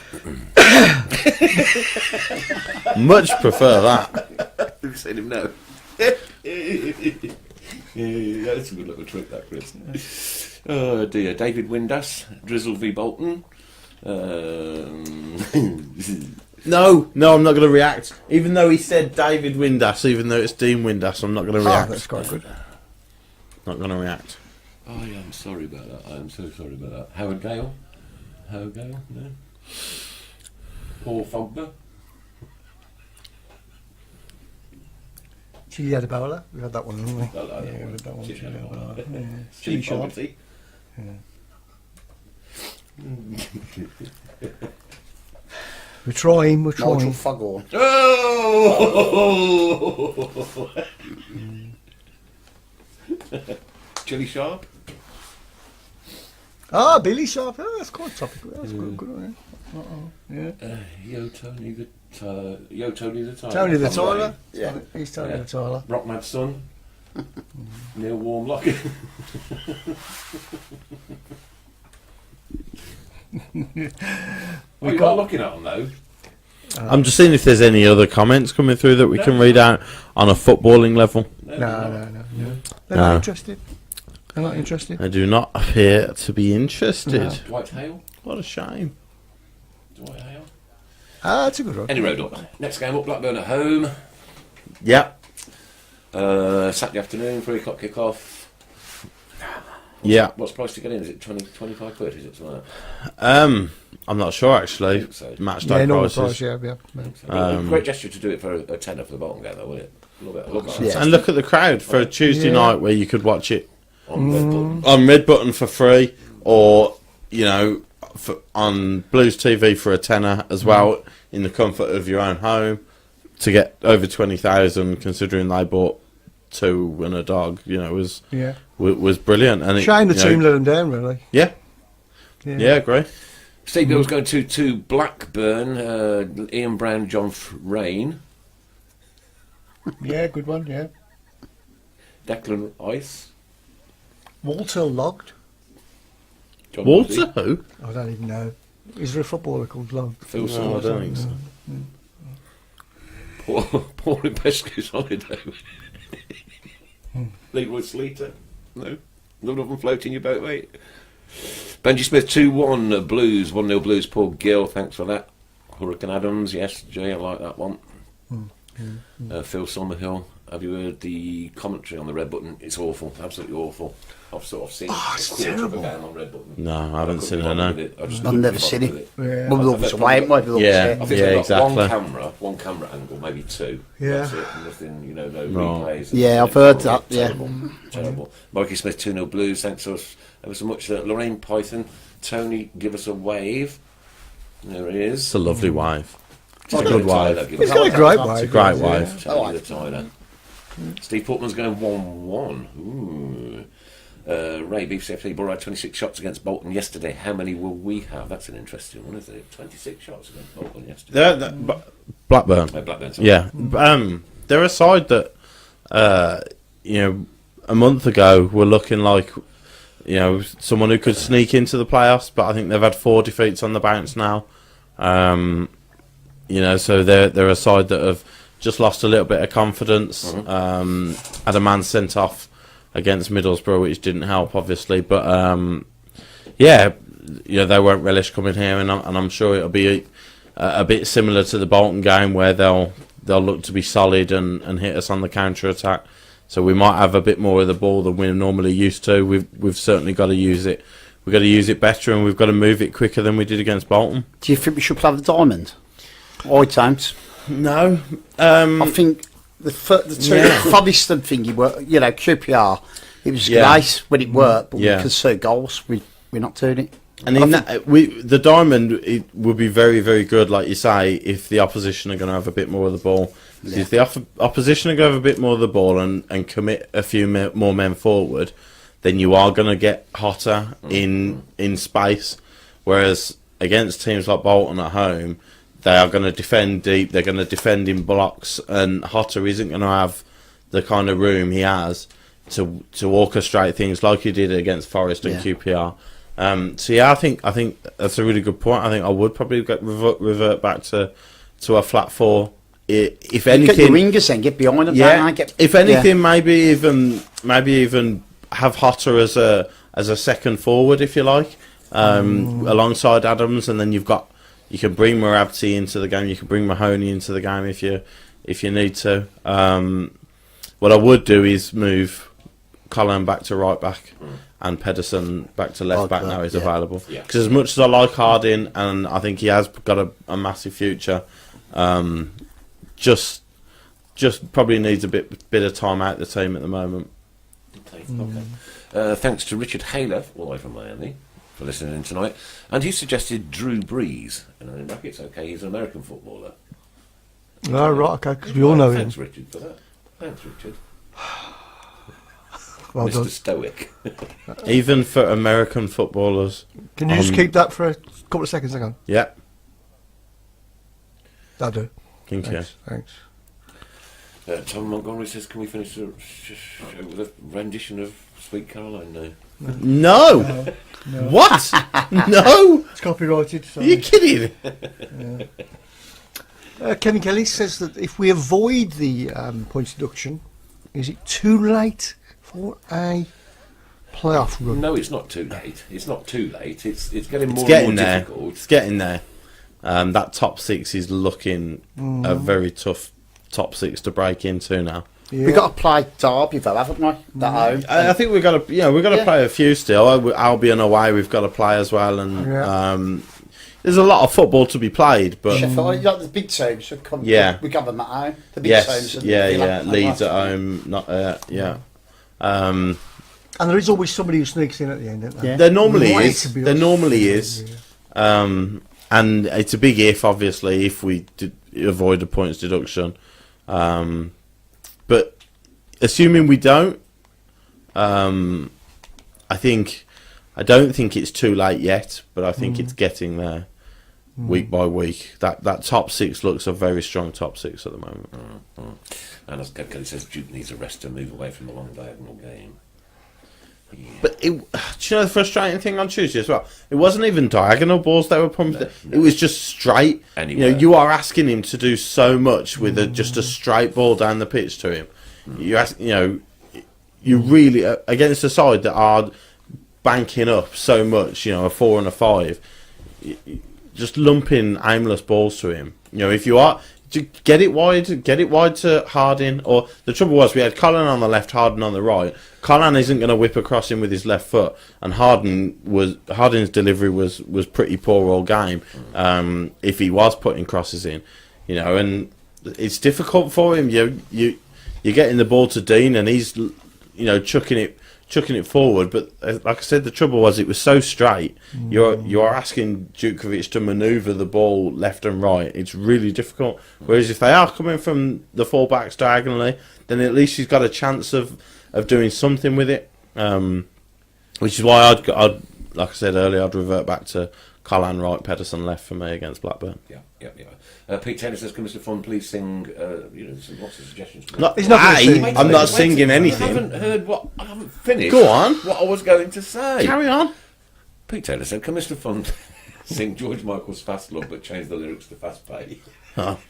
Much prefer that. You've seen him now. Yeah, that's a good little trick, that, Chris. Oh dear, David Windass, Drizzle v Bolton. No, I'm not going to react. Even though he said David Windass, even though it's Dean Windass, I'm not going to react. That's quite good. Not going to react. I am sorry about that. I am so sorry about that. Howard Gale? No. Paul Fogber? Chili Adebola. We had that one, didn't we? I like that Yeah, we one. had that one. Chili Chili Adebola. Adebola. Yeah. Chili Chili Sharp. Fogarty. We're trying. Nigel Foghorn. Oh! Chili Sharp? Ah, Billy Sharp. Oh, that's quite topical. That's good one. Yeah. Yo Tony the Tyler. Tony the Conway. Tyler. Yeah. He's Tony Yeah. the Tyler. Rockmad Son. Neil Warmlock. What you got looking at them though? I'm just seeing if there's any other comments coming through that we can read out on a footballing level. No. They're No. not interested. They're not interested. I do not appear to be interested. No. Dwight Hale. What a shame. Dwight Hale. Ah, that's a good one. Any road up. Next game up, Blackburn at home. Yep. Saturday afternoon, 3 o'clock kick-off. Yeah. What's the price to get in? Is it 20, 25 quid? Is it something like I'm not sure I actually. think so. Match Yeah, day normal prices. price, yeah. that? Great gesture to do it for a tenner for the Bolton game, though, wouldn't it? I love that. Yeah. And look at the crowd for a Tuesday Yeah. night where you could watch it On Red Bull. on Red Button for free, or on Blues TV for a tenner as well, in the comfort of your own home, to get over 20,000. Considering they bought 2 and a dog, was Yeah. was brilliant. And Shame the it, team let them down, really. Yeah, agree. Steve Bill's going to Blackburn. Ian Brown, John Rain. Yeah, good one, yeah. Declan Ice. Walter Logged. John Walter Woody, who? I don't even know. Is there a footballer called Logged? Phil No, I Summers. don't think so. Paul in Pesca's holiday. Leroy Sleater. No. None of them floating your boat, mate. Benji Smith 2-1 Blues. 1-0 Blues. Paul Gill, thanks for that. Hurricane Adams, yes, Jay, I like that one. Phil Summerhill, have you heard the commentary on the Red Button? It's awful, absolutely awful. I've sort of seen it's a quarter of a terrible. game on Red Button. No, I haven't seen her. No. I've never seen it. Yeah. Well, there was a way, it might be Yeah. I think Yeah, they've got exactly. one camera angle, maybe 2. Yeah. That's it, nothing, no Right. replays. Yeah, I've heard that, yeah. Terrible. Mikey Smith, 2-0 Blues, thanks to us ever so much. Lorraine Python, Tony, give us a wave. There he is. It's a lovely wife. It's a good wife. He's got a great wife. It's a great yeah. wife. Tony the Tyler. Steve Portman's going 1-1. Ooh. Ray BCFC ball had 26 shots against Bolton yesterday. How many will we have? That's an interesting one, isn't it? 26 shots against Bolton yesterday. Blackburn. Blackburn, sorry. Yeah. They're a side that, a month ago were looking like, someone who could sneak into the playoffs, but I think they've had 4 defeats on the bounce now. So they're a side that have just lost a little bit of confidence. Had a man sent off against Middlesbrough, which didn't help, obviously. But they won't relish coming here, and I'm sure it'll be a bit similar to the Bolton game, where they'll look to be solid and hit us on the counter attack. So we might have a bit more of the ball than we're normally used to. We've certainly got to use it. We've got to use it better, and we've got to move it quicker than we did against Bolton. Do you think we should play the diamond? I don't. No, I think the Foddiston thing, QPR, it was great when it worked, but we concede goals. We're not doing it. And the diamond, it would be very, very good, like you say, if the opposition are going to have a bit more of the ball. Yeah. If the opposition are going to have a bit more of the ball and commit a few more men forward, then you are going to get hotter in space. Whereas against teams like Bolton at home, they are going to defend deep, they're going to defend in blocks, and Hotter isn't going to have the kind of room he has to orchestrate things like he did against Forest and QPR. I think that's a really good point. I think I would probably revert back to a flat 4 if Get your anything, wingers then, get behind them. yeah. Get, If anything, maybe even have Hotter as a second forward, if you like, alongside Adams, and then you can bring Morabti into the game. You can bring Mahoney into the game if you need to. What I would do is move Colin back to right back and Pedersen back to left back now he's available. Because as much as I like Harding and I think he has got a massive future, just probably needs a bit of time out of the team at the moment. Okay. Thanks to Richard Haler, all the way from Miami, for listening in tonight. And he suggested Drew Brees. And in brackets, okay, he's an American footballer. Oh, right, okay, because we all know him. Thanks, Richard, for that. Thanks, Richard. Well Mr. done. Stoic. Even for American footballers. Can you just keep that for a couple of seconds? Hang on. Yeah. That'll do. Thank you. Thanks. Tom Montgomery says, can we finish the show with a rendition of Sweet Caroline now? No. What? No. It's copyrighted. Are you kidding? Kevin Kelly says that if we avoid the points deduction, is it too late for a playoff run? No, it's not too late. It's not too late. It's getting more Getting and more there. difficult. It's getting there. That top six is looking a very tough top six to break into now. Yeah. We've got to play Derby though, haven't we? At home. I think we've got to play a few still. Albion away, we've got to play as well, and there's a lot of football to be played. But Sheffield, like the big teams should come. Yeah. We got them at home. The big teams. Leeds at home, And there is always somebody who sneaks in at the end, isn't there? Yeah. There normally Right, is. to be There honest. normally is. And it's a big if, obviously, if we avoid the points deduction. But assuming we don't, I don't think it's too late yet, but I think it's getting there week by week. That top six looks a very strong top six at the moment. And as Kelly says, Duke needs a rest to move away from the long diagonal game. Yeah. But do you know the frustrating thing on Tuesday as well? It wasn't even diagonal balls they were pumping. No. It was just straight. Anywhere. You are asking him to do so much with just a straight ball down the pitch to him. You really against a side that are banking up so much. A 4 and a 5, just lumping aimless balls to him. If you are. Get it wide to Harding. Or the trouble was we had Colin on the left, Harding on the right. Colin isn't going to whip across him with his left foot, and Harding's delivery was pretty poor all game. If he was putting crosses in, and it's difficult for him. You're getting the ball to Dean, and he's chucking it forward. But like I said, the trouble was it was so straight. You're asking Djukovic to manoeuvre the ball left and right. It's really difficult. Whereas if they are coming from the full-backs diagonally, then at least he's got a chance of doing something with it. Which is why I'd like I said earlier, I'd revert back to Colin right, Pedersen left for me against Blackburn. Yeah. Pete Taylor says, can Mr. Fun please sing, there's lots of suggestions. He's not gonna sing. I'm not singing anything. I haven't finished. Go on. What I was going to say. Carry on. Pete Taylor said, can Mr. Fun sing George Michael's Fast Love but change the lyrics to Fast Pay? Oh.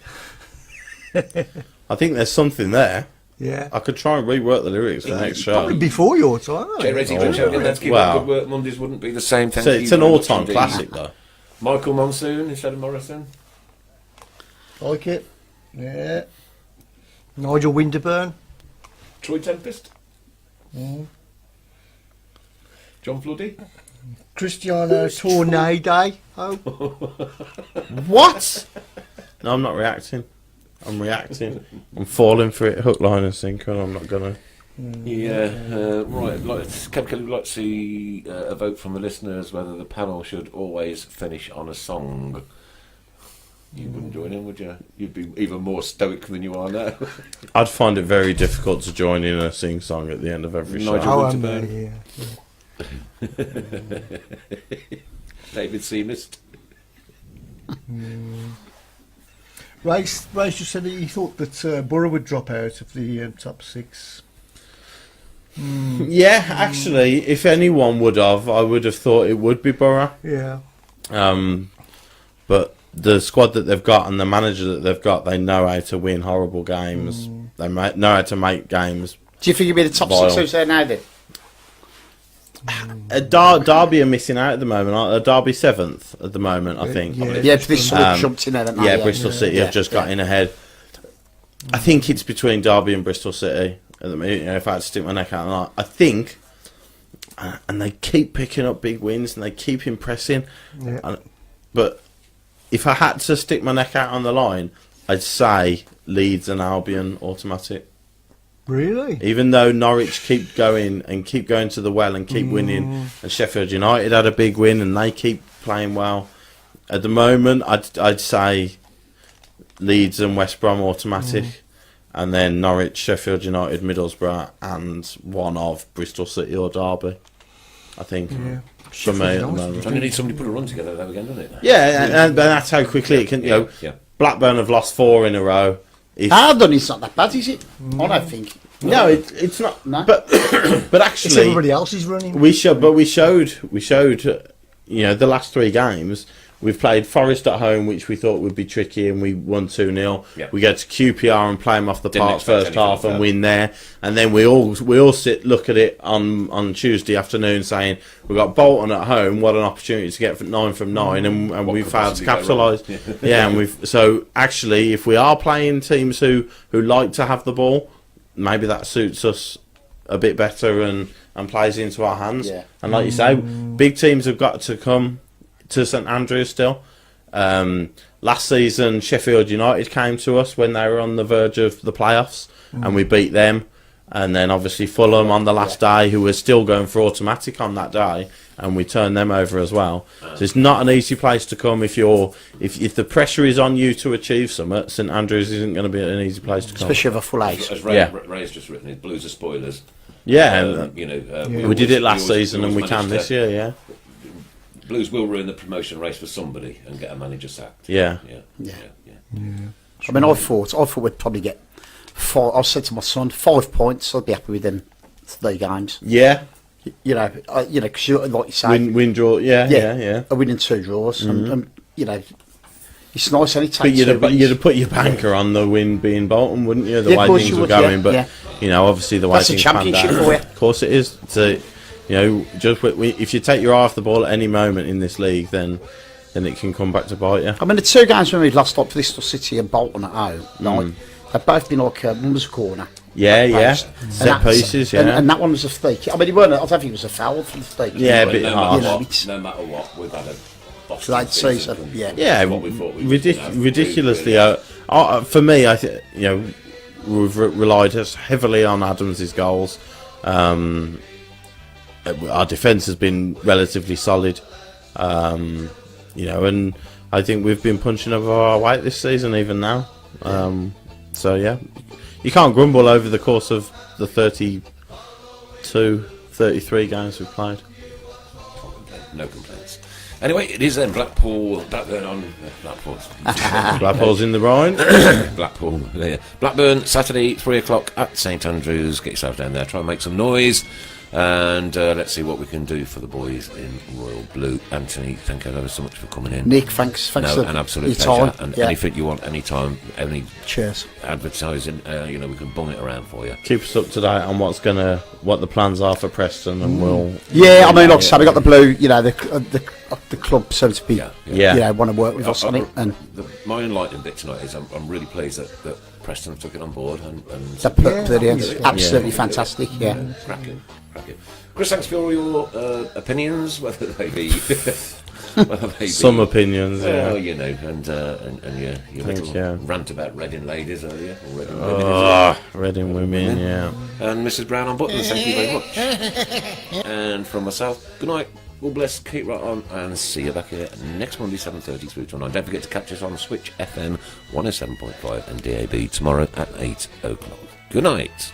I think there's something there. Yeah. I could try and rework the lyrics for the next show. Probably before your time. Jay Rating from Sheffield, let's keep Wow. up good work. Mondays wouldn't be the same. Thank So you it's an very much all-time indeed. classic, though. Michael Monsoon instead of Morrison. Like it. Yeah. Nigel Winterburn. Troy Tempest. John Floody. Cristiano Tornado. Oh. What? No, I'm not reacting. I'm reacting. I'm falling for it, hook, line, and sinker, and I'm not gonna. Yeah, right. Kelly would like to see a vote from the listeners whether the panel should always finish on a song. You wouldn't join in, would you? You'd be even more stoic than you are now. I'd find it very difficult to join in a sing song at the end of every show. Nigel Oh, Winterburn. David Seamist. Race just said that he thought that Borough would drop out of the top six. Yeah, actually, if anyone would have, I would have thought it would be Borough. Yeah. But the squad that they've got and the manager that they've got, they know how to win horrible games. They know how to make games. Do you think you'll be the top Vile. 6 who's there now then? Derby are missing out at the moment. Aren't they? Derby 7th at the moment, I think. Yeah, but this sort of jumped in there, haven't they? Yeah, Bristol City have just got in ahead. I think it's between Derby and Bristol City at the minute. You know, if I had to stick my neck out, I think, and they keep picking up big wins and they keep impressing. Yeah. But if I had to stick my neck out on the line, I'd say Leeds and Albion automatic. Really? Even though Norwich keep going to the well and keep winning, and Sheffield United had a big win and they keep playing well. At the moment, I'd say Leeds and West Brom automatic, and then Norwich, Sheffield United, Middlesbrough, and one of Bristol City or Derby. I think for me at the moment. It's only need somebody to put a run together though again, doesn't it? Yeah, and that's how quickly it can. You know, Blackburn have lost 4 in a row. Hardon is not that bad, is it? I don't think. No, it's not. No. But It's actually, everybody else is running. we showed. You know, the last 3 games we've played Forest at home, which we thought would be tricky, and we won 2-0. Yeah. We go to QPR and play them off the Didn't park expect first half anything and from win there. And then we all look at it on Tuesday afternoon, saying we've got Bolton at home. What an opportunity to get 9 from 9, and we could failed to possibly go wrong? capitalise. Yeah, and so actually, if we are playing teams who like to have the ball, maybe that suits us a bit better and plays into our hands. Yeah. And like you say, big teams have got to come to St Andrews still. Last season, Sheffield United came to us when they were on the verge of the playoffs, and we beat them. And then obviously Fulham on the last day, who were still going for automatic on that day, and we turned them over as well. So it's not an easy place to come if the pressure is on you to achieve something. St Andrews isn't going to be an easy place to come. Especially with a full house. As Ray's just written, it Blues are spoilers. Yeah, You know, we did it last season, and we always can manage this year. Yeah, Blues will ruin the promotion race for somebody and get a manager sacked. yeah. I mean, I thought we'd probably get 4. I said to my son, 5 points. I'd be happy with them 3 games. Yeah, You know, because like you say, win, draw. Yeah. a win and 2 draws, and you know, it's nice. And it But takes you'd have put your banker on the win being Bolton, wouldn't you? The Yeah, of way course things you were would, going, yeah, but yeah. you know, obviously the way That's a things panned championship out. for you. Of course, it is. So, you know, just if you take your eye off the ball at any moment in this league, then it can come back to bite you. I mean, the 2 games when we lost like Bristol City and Bolton at home, like, they've both been like mum's corner. Yeah. Post. And Set that's- pieces, yeah. And that one was a free kick. I mean, it weren't. I don't think it was a foul from the free kick. Yeah, a But bit no harsh. matter, You know, what, it's- no matter what, we've had a Boston Right season, and yeah. Yeah, what we thought we was gonna have. ridiculously. Really. For me, I think you know we've relied heavily on Adams' goals. Our defence has been relatively solid, you know, and I think we've been punching above our weight this season, even now. So yeah, you can't grumble over the course of the 33 games we've played. No complaints. Anyway, it is then Blackburn on Blackpool. Blackpool's in the Rhine. Blackpool. Yeah. Blackburn, Saturday, 3 o'clock at St Andrews. Get yourself down there, try and make some noise. And let's see what we can do for the boys in Royal Blue. Anthony, thank you ever so much for coming in. Nick, thanks No, for an absolute your pleasure. time. And Yeah. anything you want, anytime, any Cheers. advertising, you know, we can bung it around for you. Keep us up to date on what the plans are for Preston, and we'll. Yeah, I mean, like I said, we got the blue. You know, the club, so to speak. Yeah. You know, want to work with us on it, and My enlightening bit tonight is I'm really pleased that Preston took it on board and they're brilliant. Absolutely fantastic. Yeah. cracking. Chris, thanks for all your opinions, whether they be Some opinions, well, yeah. you know, and your Thank little you. rant about Reading ladies earlier, or Reading women, is Reading women, yeah. it? And Mrs. Brown on buttons, thank you very much. And from myself, good night. All blessed, keep right on, and see you back here next Monday, 7:30 through to 9. Don't forget to catch us on Switch FM 107.5 and DAB tomorrow at 8 o'clock. Good night.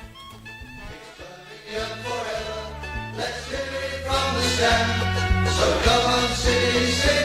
Let's hear it from the stand. So come on, city, sing.